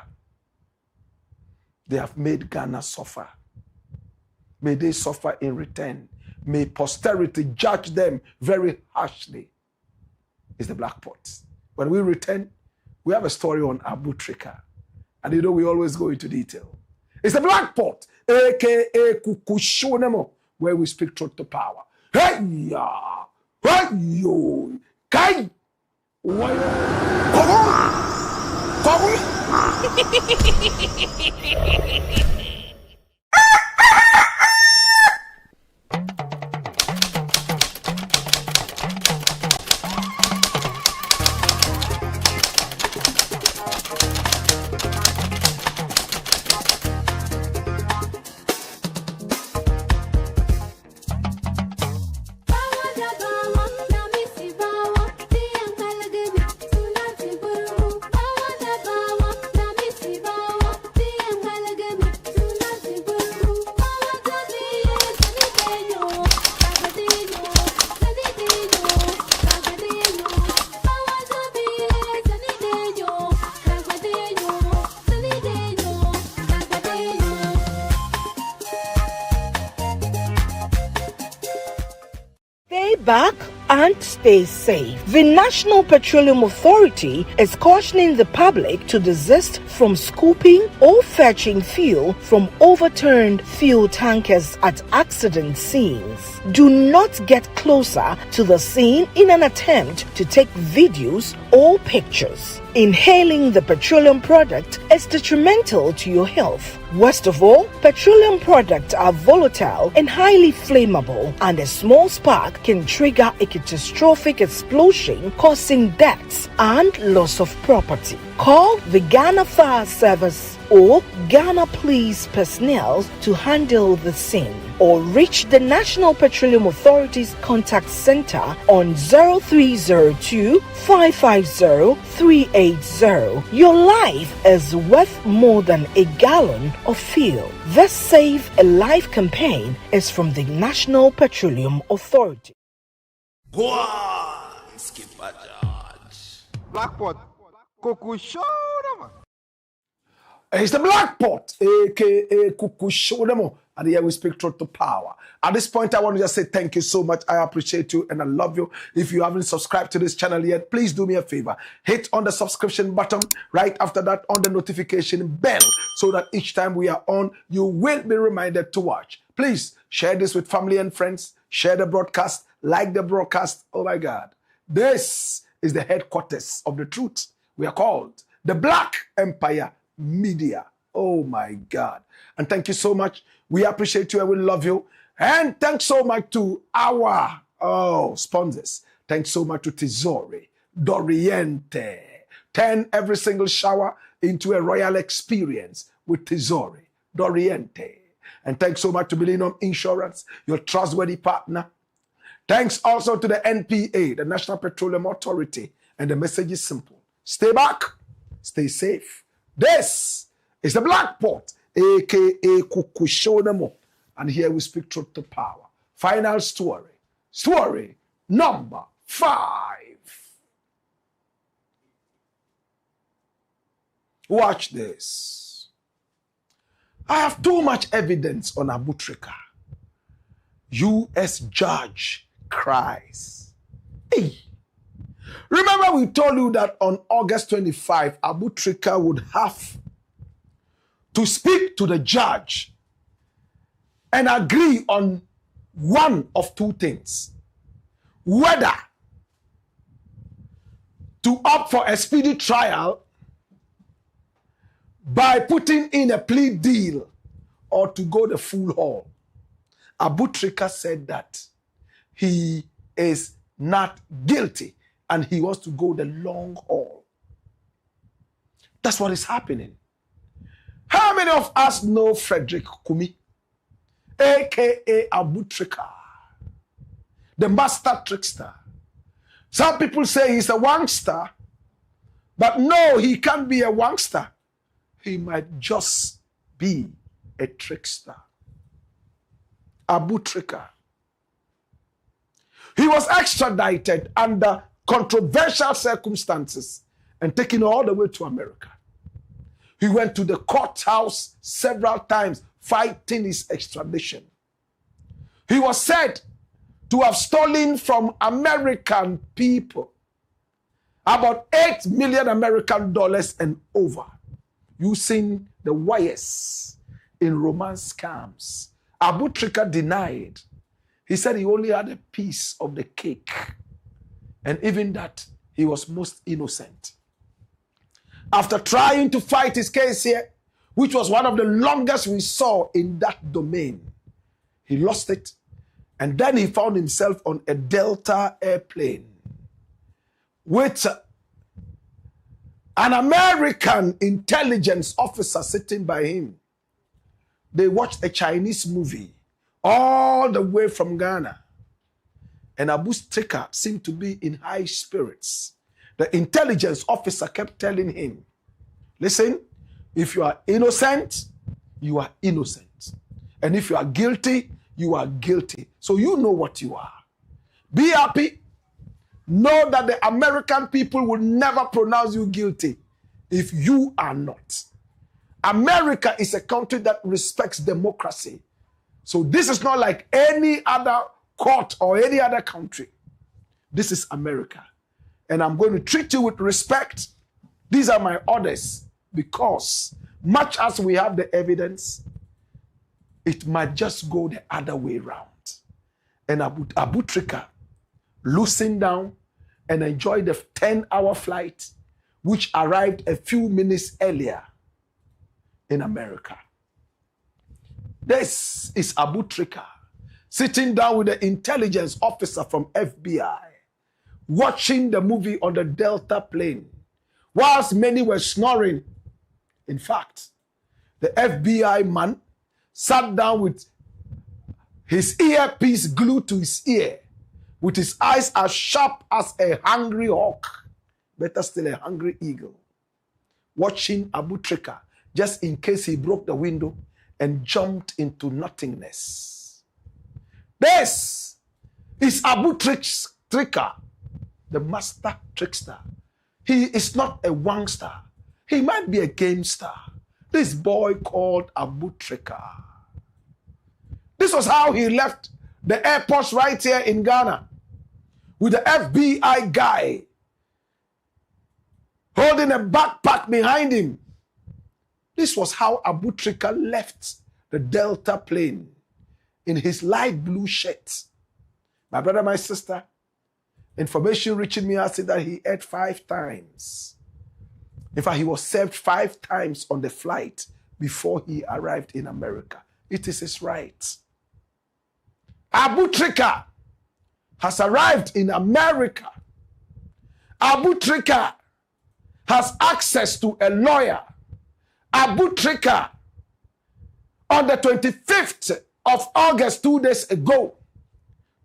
They have made Ghana suffer. May they suffer in return. May posterity judge them very harshly. is the Blakk Pot. When we return, we have a story on Abu TRICA. And you know, we always go into detail. It's the Blakk Pot, aka Kukushonemo, where we speak truth to power. Hey, ya! Hey, yo! Kai! Back and stay safe. The National Petroleum Authority is cautioning the public to desist from scooping or fetching fuel from overturned fuel tankers at accident scenes. Do not get closer to the scene in an attempt to take videos or pictures. Inhaling the petroleum product is detrimental to your health. Worst of all, petroleum products are volatile and highly flammable, and a small spark can trigger a catastrophic explosion, causing deaths and loss of property. Call the Ghana Fire Service or Ghana Police personnel to handle the scene, or reach the National Petroleum Authority's contact center on 0302 550 380. Your life is worth more than a gallon of fuel. This Save a Life campaign is from the National Petroleum Authority. Go on, Skipper George. Blakk Pot. Kukushonemo. It's the Blakk Pot, aka Kukushonemo. And here we speak truth to power. At this point, I want to just say thank you so much. I appreciate you and I love you. If you haven't subscribed to this channel yet, please do me a favor. Hit on the subscription button. Right after that, on the notification bell, so that each time we are on, you will be reminded to watch. Please share this with family and friends. Share the broadcast. Like the broadcast. Oh my God. This is the headquarters of the truth. We are called the Black Empire Media. Oh my God. And thank you so much. We appreciate you and we love you. And thanks so much to our sponsors. Thanks so much to Tesori, Doriente. Turn every single shower into a royal experience with Tesori, Doriente. And thanks so much to Millennium Insurance, your trustworthy partner. Thanks also to the NPA, the National Petroleum Authority. And the message is simple. Stay back, stay safe. This is the Blakk Pot, aka Kukushonemo. And here we speak truth to power. Final story. Story number 5. Watch this. I have too much evidence on Abu TRICA. U.S. Judge Cries. Hey. Remember we told you that on August 25, Abu TRICA would have to speak to the judge and agree on one of two things. Whether to opt for a speedy trial by putting in a plea deal or to go the full haul. Abu TRICA said that he is not guilty and he wants to go the long haul. That's what is happening. How many of us know Frederick Kumi, aka Abu TRICA, the master trickster? Some people say he's a wankster, but no, he can't be a wankster. He might just be a trickster. Abu TRICA. He was extradited under controversial circumstances and taken all the way to America. He went to the courthouse several times fighting his extradition. He was said to have stolen from American people about $8 million American dollars and over using the wires in romance scams. ABRONYE denied. He said he only had a piece of the cake. And even that, he was most innocent. After trying to fight his case here, which was one of the longest we saw in that domain, he lost it. And then he found himself on a Delta airplane with an American intelligence officer sitting by him. They watched a Chinese movie all the way from Ghana. And ABRONYE seemed to be in high spirits. The intelligence officer kept telling him, listen, if you are innocent, you are innocent. And if you are guilty, you are guilty. So you know what you are. Be happy. Know that the American people will never pronounce you guilty if you are not. America is a country that respects democracy. So this is not like any other court or any other country. This is America. And I'm going to treat you with respect. These are my orders, because much as we have the evidence, it might just go the other way around. And ABRONYE loosened down and enjoyed the 10-hour flight, which arrived a few minutes earlier in America. This is ABRONYE sitting down with the intelligence officer from FBI, watching the movie on the Delta plane, whilst many were snoring. In fact, the FBI man sat down with his earpiece glued to his ear, with his eyes as sharp as a hungry hawk, better still a hungry eagle, watching ABRONYE just in case he broke the window and jumped into nothingness. This is ABRONYE's TRICA, the master trickster. He is not a wangster. He might be a gamester. This boy called ABRONYE. This was how he left the airports right here in Ghana with the FBI guy holding a backpack behind him. This was how ABRONYE left the Delta plane in his light blue shirt. My brother, my sister, information reaching me, I said that he ate 5 times. In fact, he was served 5 times on the flight before he arrived in America. It is his right. ABRONYE has arrived in America. ABRONYE has access to a lawyer. ABRONYE, on the 25th of August, 2 days ago,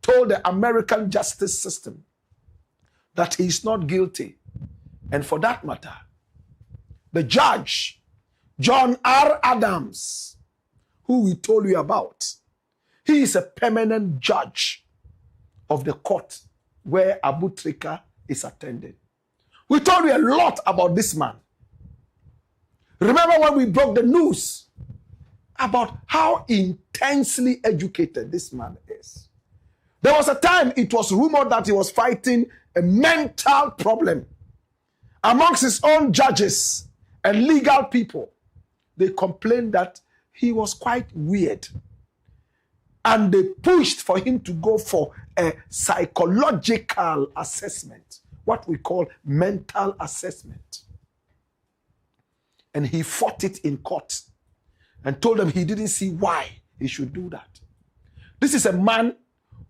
told the American justice system that he is not guilty. And for that matter, the judge, John R. Adams, who we told you about, he is a permanent judge of the court where ABRONYE is attending. We told you a lot about this man. Remember when we broke the news about how intensely educated this man is? There was a time it was rumored that he was fighting a mental problem amongst his own judges and legal people. They complained that he was quite weird. And they pushed for him to go for a psychological assessment, what we call mental assessment. And he fought it in court and told them he didn't see why he should do that. This is a man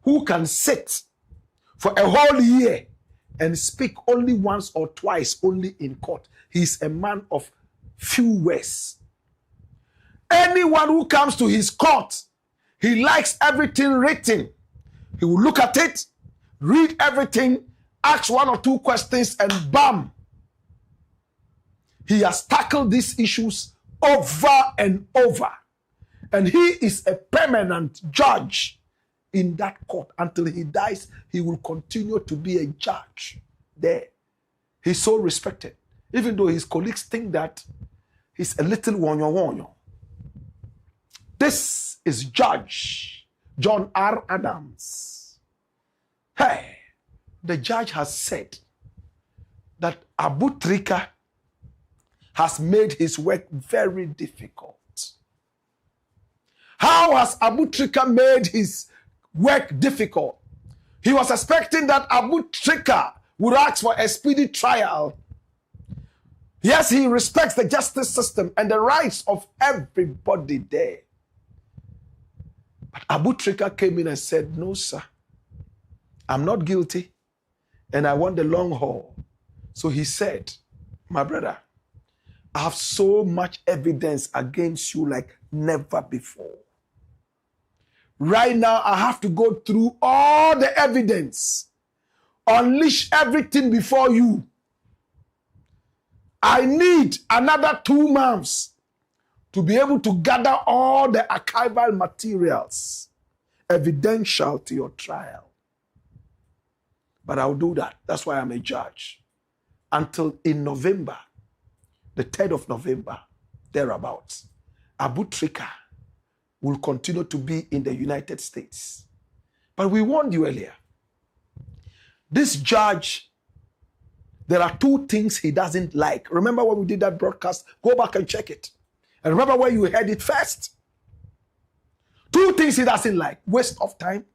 who can sit for a whole year and speak only once or twice only in court. He's a man of few words. Anyone who comes to his court, he likes everything written. He will look at it, read everything, ask 1 or 2 questions, and bam! He has tackled these issues over and over. And he is a permanent judge in that court. Until he dies, he will continue to be a judge there. He's so respected. Even though his colleagues think that he's a little wonyo. This is Judge John R. Adams. Hey, the judge has said that Abu TRICA has made his work very difficult. How has Abu TRICA made his work difficult? He was expecting that Abu TRICA would ask for a speedy trial. Yes, he respects the justice system and the rights of everybody there. But Abu TRICA came in and said, no, sir, I'm not guilty and I want the long haul. So he said, my brother, I have so much evidence against you like never before. Right now, I have to go through all the evidence, unleash everything before you. I need another 2 months to be able to gather all the archival materials, evidential to your trial. But I'll do that. That's why I'm a judge. Until in November, the 3rd of November, thereabouts, Abu TRICA will continue to be in the United States. But we warned you earlier. This judge, there are 2 things he doesn't like. Remember when we did that broadcast? Go back and check it. And remember where you heard it first. 2 things he doesn't like. Waste of time.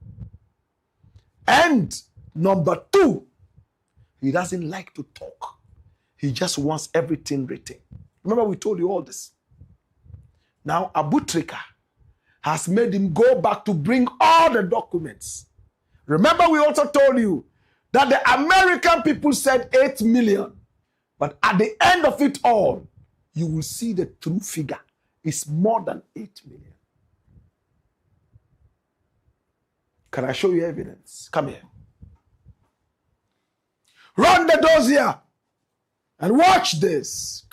And number 2, he doesn't like to talk. He just wants everything written. Remember we told you all this. Now Abu TRICA has made him go back to bring all the documents. Remember we also told you that the American people said 8 million. But at the end of it all, you will see the true figure. It's more than 8 million. Can I show you evidence? Come here. Run the dossier and watch this.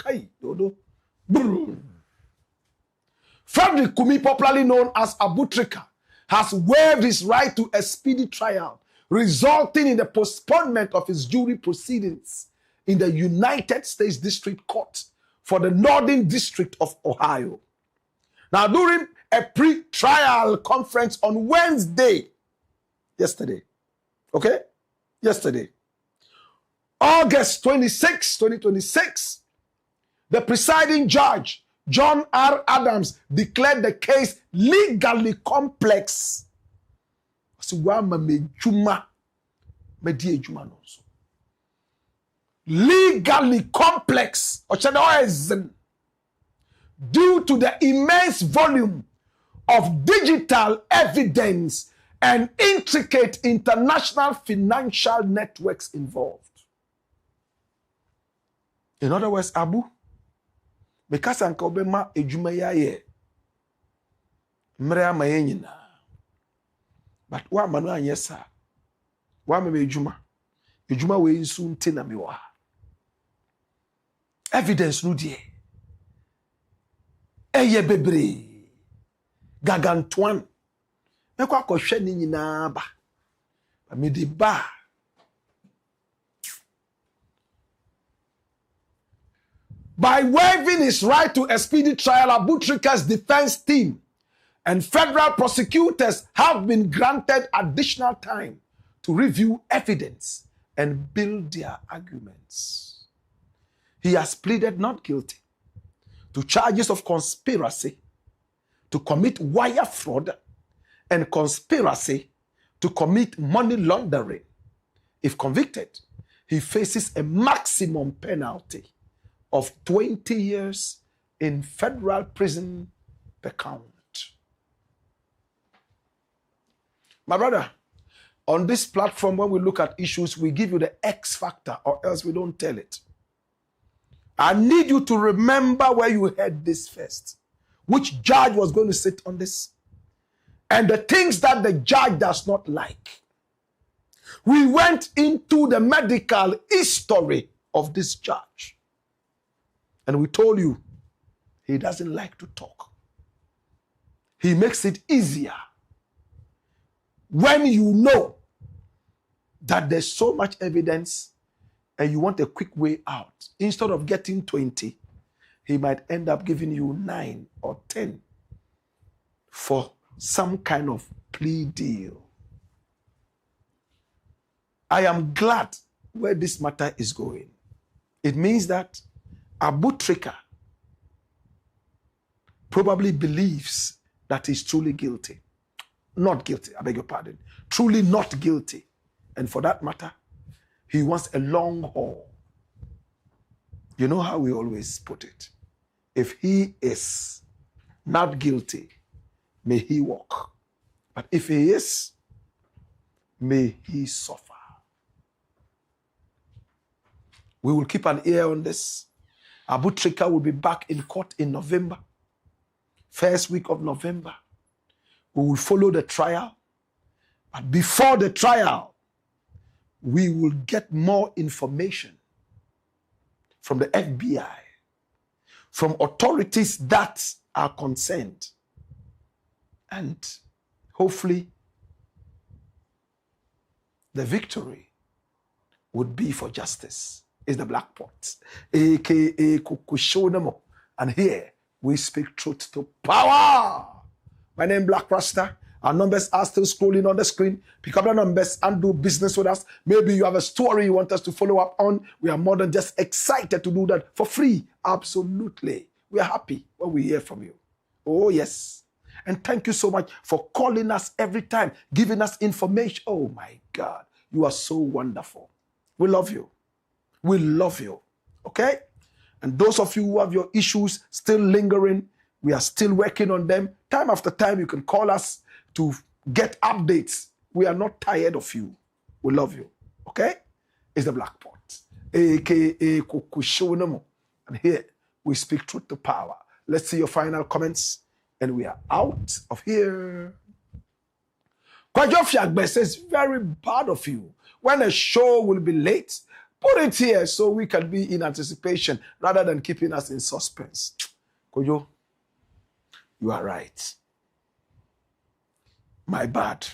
Frederick Kumi, popularly known as Abu TRICA, has waived his right to a speedy trial, resulting in the postponement of his jury proceedings in the United States District Court for the Northern District of Ohio. Now, during a pre-trial conference on Wednesday, yesterday, August 26, 2026, the presiding judge, John R. Adams, declared the case legally complex. Legally complex due to the immense volume of digital evidence and intricate international financial networks involved. In other words, Abu, because ankobema ejuma yaye mre amayenyina, but wa manu anyesa wa meme ejuma we nsu nte na mewa evidence no die eye bebre gagantoan mekwa kohwe ni nyina ba me di ba. By waiving his right to a speedy trial, Abu TRICA's defense team and federal prosecutors have been granted additional time to review evidence and build their arguments. He has pleaded not guilty to charges of conspiracy to commit wire fraud and conspiracy to commit money laundering. If convicted, he faces a maximum penalty of 20 years in federal prison per count. My brother, on this platform, when we look at issues, we give you the X factor, or else we don't tell it. I need you to remember where you heard this first. Which judge was going to sit on this? And the things that the judge does not like. We went into the medical history of this judge. And we told you, he doesn't like to talk. He makes it easier when you know that there's so much evidence and you want a quick way out. Instead of getting 20, he might end up giving you 9 or 10 for some kind of plea deal. I am glad where this matter is going. It means that Abu TRICA probably believes that he's truly guilty. Not guilty, I beg your pardon. Truly not guilty. And for that matter, he wants a long haul. You know how we always put it. If he is not guilty, may he walk. But if he is, may he suffer. We will keep an ear on this. Abu TRICA will be back in court in November. First week of November. We will follow the trial. But before the trial, we will get more information from the FBI, from authorities that are concerned. And hopefully, the victory would be for justice. Is the Blakk Pot, aka Kukushonamo. And here we speak truth to power. My name is Blakk Rasta. Our numbers are still scrolling on the screen. Pick up the numbers and do business with us. Maybe you have a story you want us to follow up on. We are more than just excited to do that for free. Absolutely. We are happy when we hear from you. Oh, yes. And thank you so much for calling us every time, giving us information. Oh, my God. You are so wonderful. We love you. We love you. Okay? And those of you who have your issues still lingering, we are still working on them. Time after time, you can call us to get updates. We are not tired of you. We love you. Okay? It's the Blakk Pot, aka Kukushonamo. And here we speak truth to power. Let's see your final comments. And we are out of here. Kwajofia says, very bad of you. When a show will be late, put it here so we can be in anticipation rather than keeping us in suspense. Kojo, you are right. My bad.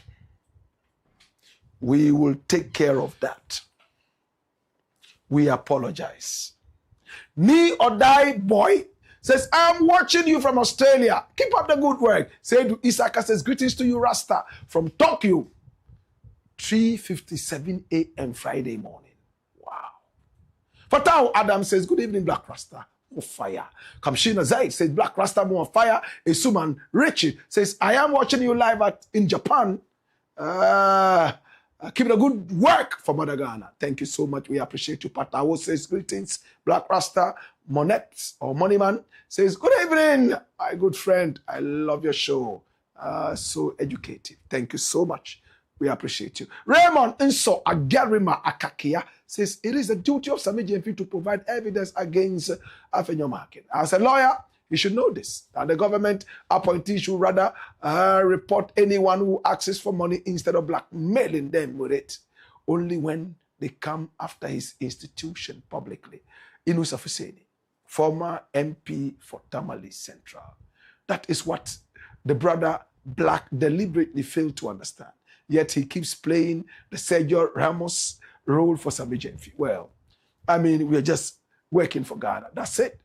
We will take care of that. We apologize. Ni or die boy says, I'm watching you from Australia. Keep up the good work. Say Isaka says, greetings to you, Rasta, from Tokyo. 3:57 a.m. Friday morning. Wow. Fatau Adam says, good evening, Blakk Rasta. On fire. Kamshina Zaid says, Blakk Rasta more on fire. Isuman Richie says, I am watching you live in Japan. Keep the good work for Mother Ghana. Thank you so much. We appreciate you. Patawo says, greetings. Blakk Rasta. Monet or Moneyman says, good evening, my good friend. I love your show. So educative. Thank you so much. We appreciate you. Raymond Inso Agarima Akakia says, it is the duty of Sami GMP to provide evidence against Afenyo Market. As a lawyer, you should know this, that the government appointee should rather report anyone who asks for money instead of blackmailing them with it, only when they come after his institution publicly. Inus Afuseni, former MP for Tamale Central. That is what the brother Blakk deliberately failed to understand. Yet he keeps playing the Sergio Ramos role for Sami GMP. Well, I mean, we're just working for Ghana. That's it.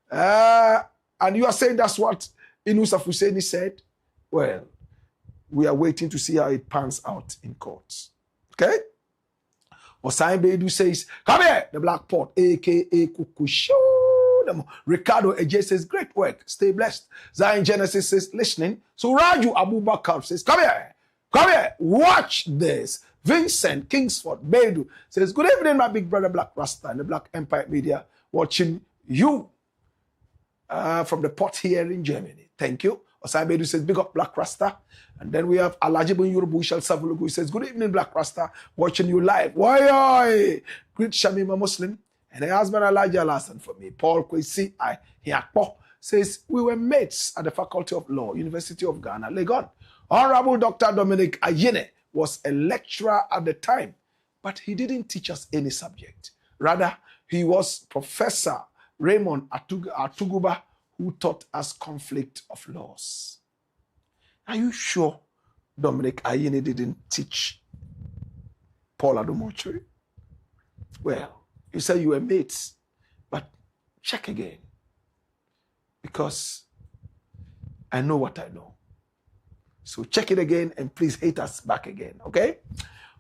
And you are saying that's what Inus Afuseni said? Well, we are waiting to see how it pans out in courts. Okay? Osai Bedu says, come here, the Blakk Pot, a.k.a. Kukusho. Ricardo Eje says, great work, stay blessed. Zion Genesis says, listening. So Raju Abubakar says, come here, watch this. Vincent Kingsford Bedu says, good evening, my big brother Blakk Rasta and the Black Empire Media, watching you from the pot here in Germany. Thank you. Osai Bedu says, big up Blakk Rasta. And then we have Alajibun Yorubu Shal Savulugu who says, good evening, Blakk Rasta, watching you live. Why? Greet Shamima Muslim. And her husband Elijah Larson for me. Paul KWESI Hiakpo says, we were mates at the Faculty of Law, University of Ghana, Legon. Honorable Dr. Dominic Ayine was a lecturer at the time, but he didn't teach us any subject. Rather, he was Professor Raymond Atuguba, who taught us conflict of laws. Are you sure Dominic Ayine didn't teach Paul ADOM-OTCHERE? Well, you say you were mates, but check again. Because I know what I know. So check it again and please hate us back again, okay?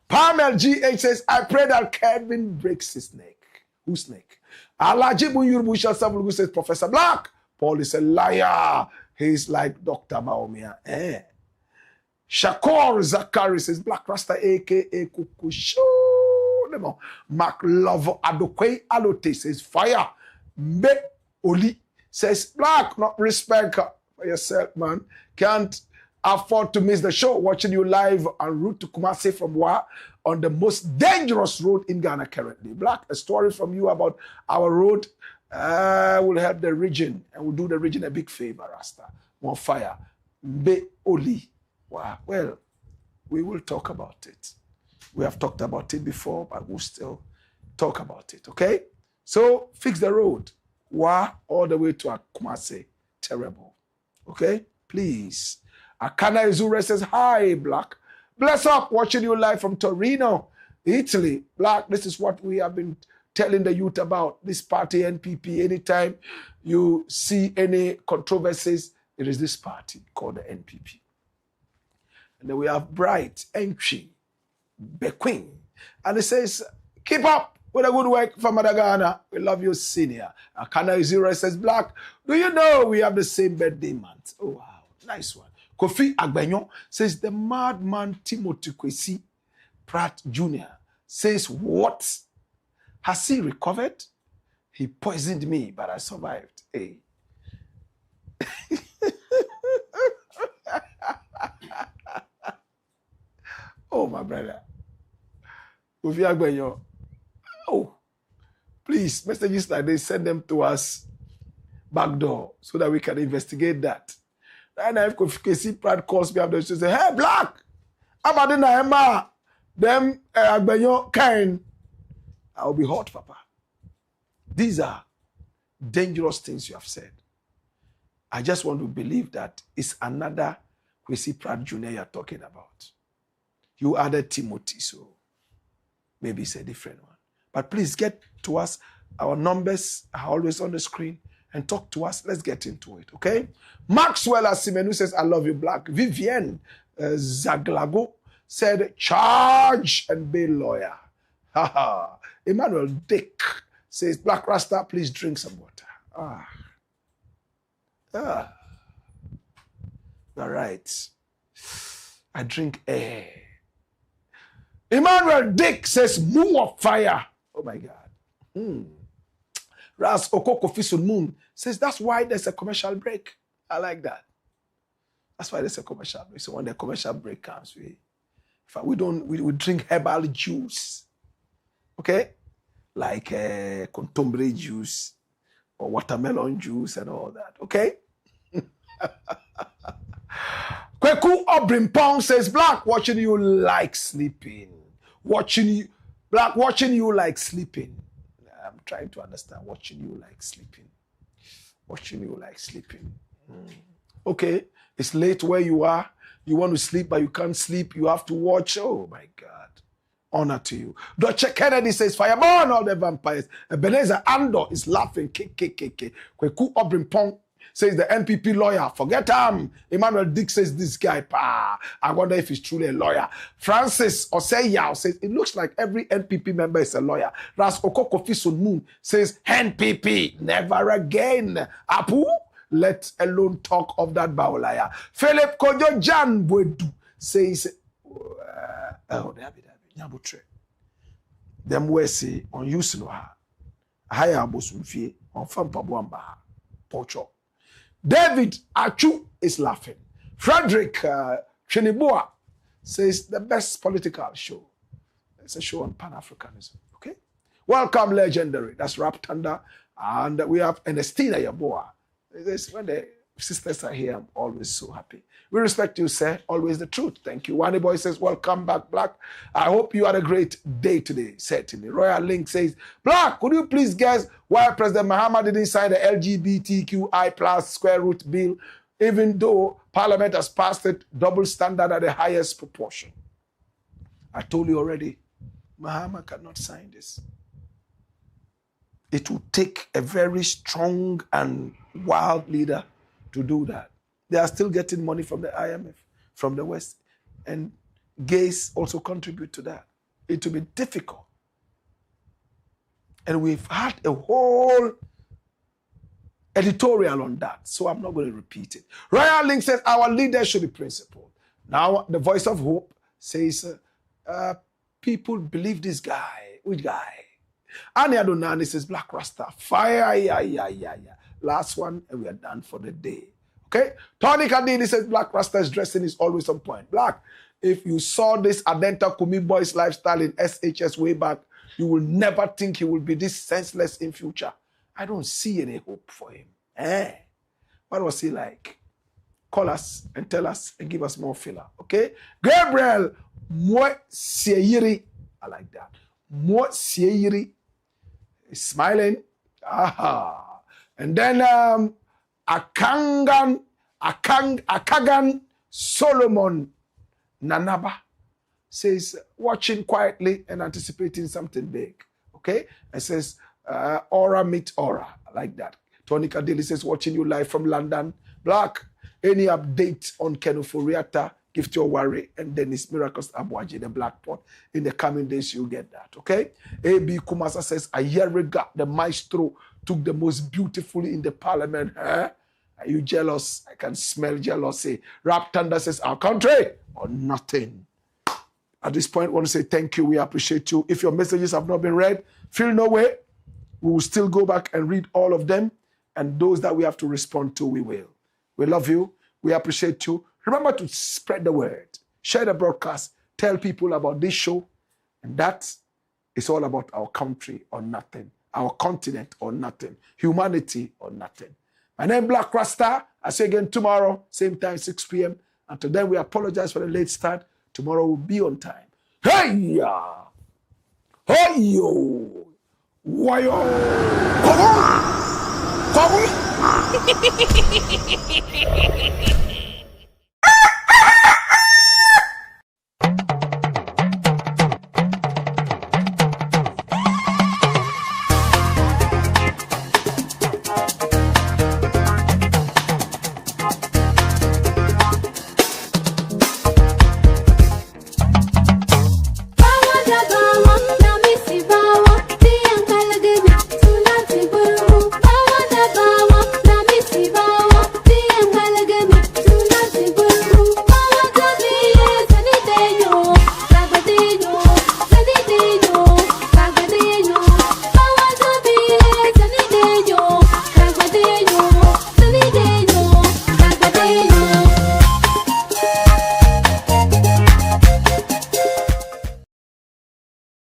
Pamel GH says, I pray that Kevin breaks his neck. Whose neck? Alajibu Yurubusha Savulugu says, Professor Blakk, Paul is a liar. He's like Dr. Maumia. Shakur Zakari says, Black Rasta aka Kukushu. Mark Love Adokwe Alote says, fire. Mbe Oli says, Blakk, not respect for yourself, man. Can't afford to miss the show. Watching you live en route to Kumasi from Wa on the most dangerous road in Ghana currently. Blakk, a story from you about our road will help the region and will do the region a big favor, Rasta. More fire. Mbe Oli. Wow. Well, we will talk about it. We have talked about it before, but we'll still talk about it, okay? So, fix the road. Wa all the way to Kumasi. Terrible. Okay? Please. Akana Izure says, hi, Blakk. Bless up, watching you live from Torino, Italy. Blakk, this is what we have been telling the youth about. This party, NPP, anytime you see any controversies, it is this party called the NPP. And then we have Bright, Entry, Bequin. And it says, keep up with the good work from Ghana. We love you, senior. Akana Izure says, Blakk, do you know we have the same birthday month? Oh, wow. Nice one. Kofi Agbenyon says, the madman Timothy KWESI Pratt Jr. says, what? Has he recovered? He poisoned me, but I survived. Hey. Oh, my brother. Kofi Agbenyon. Oh, please, messages like this, send them to us backdoor so that we can investigate that. And if KWESI Pratt calls me up there, she say, hey, Blakk, I'm at the Emma, them Agbenyon kind. I'll be hot, Papa. These are dangerous things you have said. I just want to believe that it's another KWESI Pratt Jr. you're talking about. You added Timothy, so maybe it's a different one. But please get to us. Our numbers are always on the screen. And talk to us. Let's get into it, okay? Maxwell Asimenu says, I love you, Blakk. Vivienne Zaglago said, charge and be lawyer. Haha. Emmanuel Dick says, Blakk Rasta, please drink some water. All right. I drink air. Emmanuel Dick says, moon of fire. Oh, my God. Ras Okoko Fisun Moon says, that's why there's a commercial break. I like that. That's why there's a commercial break. So when the commercial break comes, we drink herbal juice. Okay? Like contombre juice or watermelon juice and all that. Okay? Kweku Obrimpong says, Blakk, watching you like sleeping. Blakk, watching you like sleeping. I'm trying to understand. Watching you like sleeping. Watching you like sleeping. Okay, it's late where you are. You want to sleep, but you can't sleep. You have to watch. Oh, my God. Honor to you. Dr. Kennedy says, fireburn all the vampires. Ebenezer Andor is laughing. Kweku Obrimpong says the NPP lawyer. Forget him. Emmanuel Dick says this guy. I wonder if he's truly a lawyer. Francis Oseyao says it looks like every NPP member is a lawyer. Ras Okoko Fisun Moon says NPP never again. Apu, let alone talk of that baolaya. Philip Kojo Jan Bwedu says, them we say on Yusinoha. Haya Bosumfie on Fampabuamba. Pocho. David Achu is laughing. Frederick Chinibua says the best political show. It's a show on Pan-Africanism. Okay? Welcome, legendary. That's Rap Thunder. And we have Ernestina Yaboa. When the sisters are here, I'm always so happy. We respect you, sir. Always the truth. Thank you. Wani Boy says, welcome back, Blakk. I hope you had a great day today, certainly. Royal Link says, Blakk, could you please guess why President Mahama didn't sign the LGBTQI plus square root bill, even though Parliament has passed it double standard at the highest proportion? I told you already, Mahama cannot sign this. It will take a very strong and wild leader to do that. They are still getting money from the IMF, from the West. And gays also contribute to that. It will be difficult. And we've had a whole editorial on that, so I'm not going to repeat it. Royal Link says our leaders should be principled. Now, the Voice of Hope says people believe this guy. Which guy? Ani Adonani says Black Rasta. Fire, yeah. Last one, and we are done for the day. Okay? Tony Kadini says Black Rasta's dressing is always on point. Black, if you saw this Adenta Kumi boy's lifestyle in SHS way back, you will never think he will be this senseless in future. I don't see any hope for him. What was he like? Call us and tell us and give us more filler. Okay? Gabriel Mo Sieyiri. I like that. Mo Sieyiri is smiling. Aha. And then Akagan Solomon Nanaba says, watching quietly and anticipating something big. Okay? And says, aura meet aura. I like that. Tony Kadili says, watching you live from London. Black, any update on Kenuforiata, Gift Your Worry, and Dennis Miracles Abwaji, the Black Pot. In the coming days, you'll get that. Okay? AB Kumasa says, a year ago, the maestro took the most beautifully in the parliament. Are you jealous? I can smell jealousy. Rap Thunder says, our country or nothing. At this point, I want to say thank you. We appreciate you. If your messages have not been read, feel no way. We will still go back and read all of them. And those that we have to respond to, we will. We love you. We appreciate you. Remember to spread the word. Share the broadcast. Tell people about this show. And that is all about our country or nothing. Our continent or nothing. Humanity or nothing. My name is Black Rasta. I'll see you again tomorrow. Same time, 6 p.m. Until then, we apologize for the late start. Tomorrow will be on time. Hey-ya! Hey-yo! Why-yo! Come on!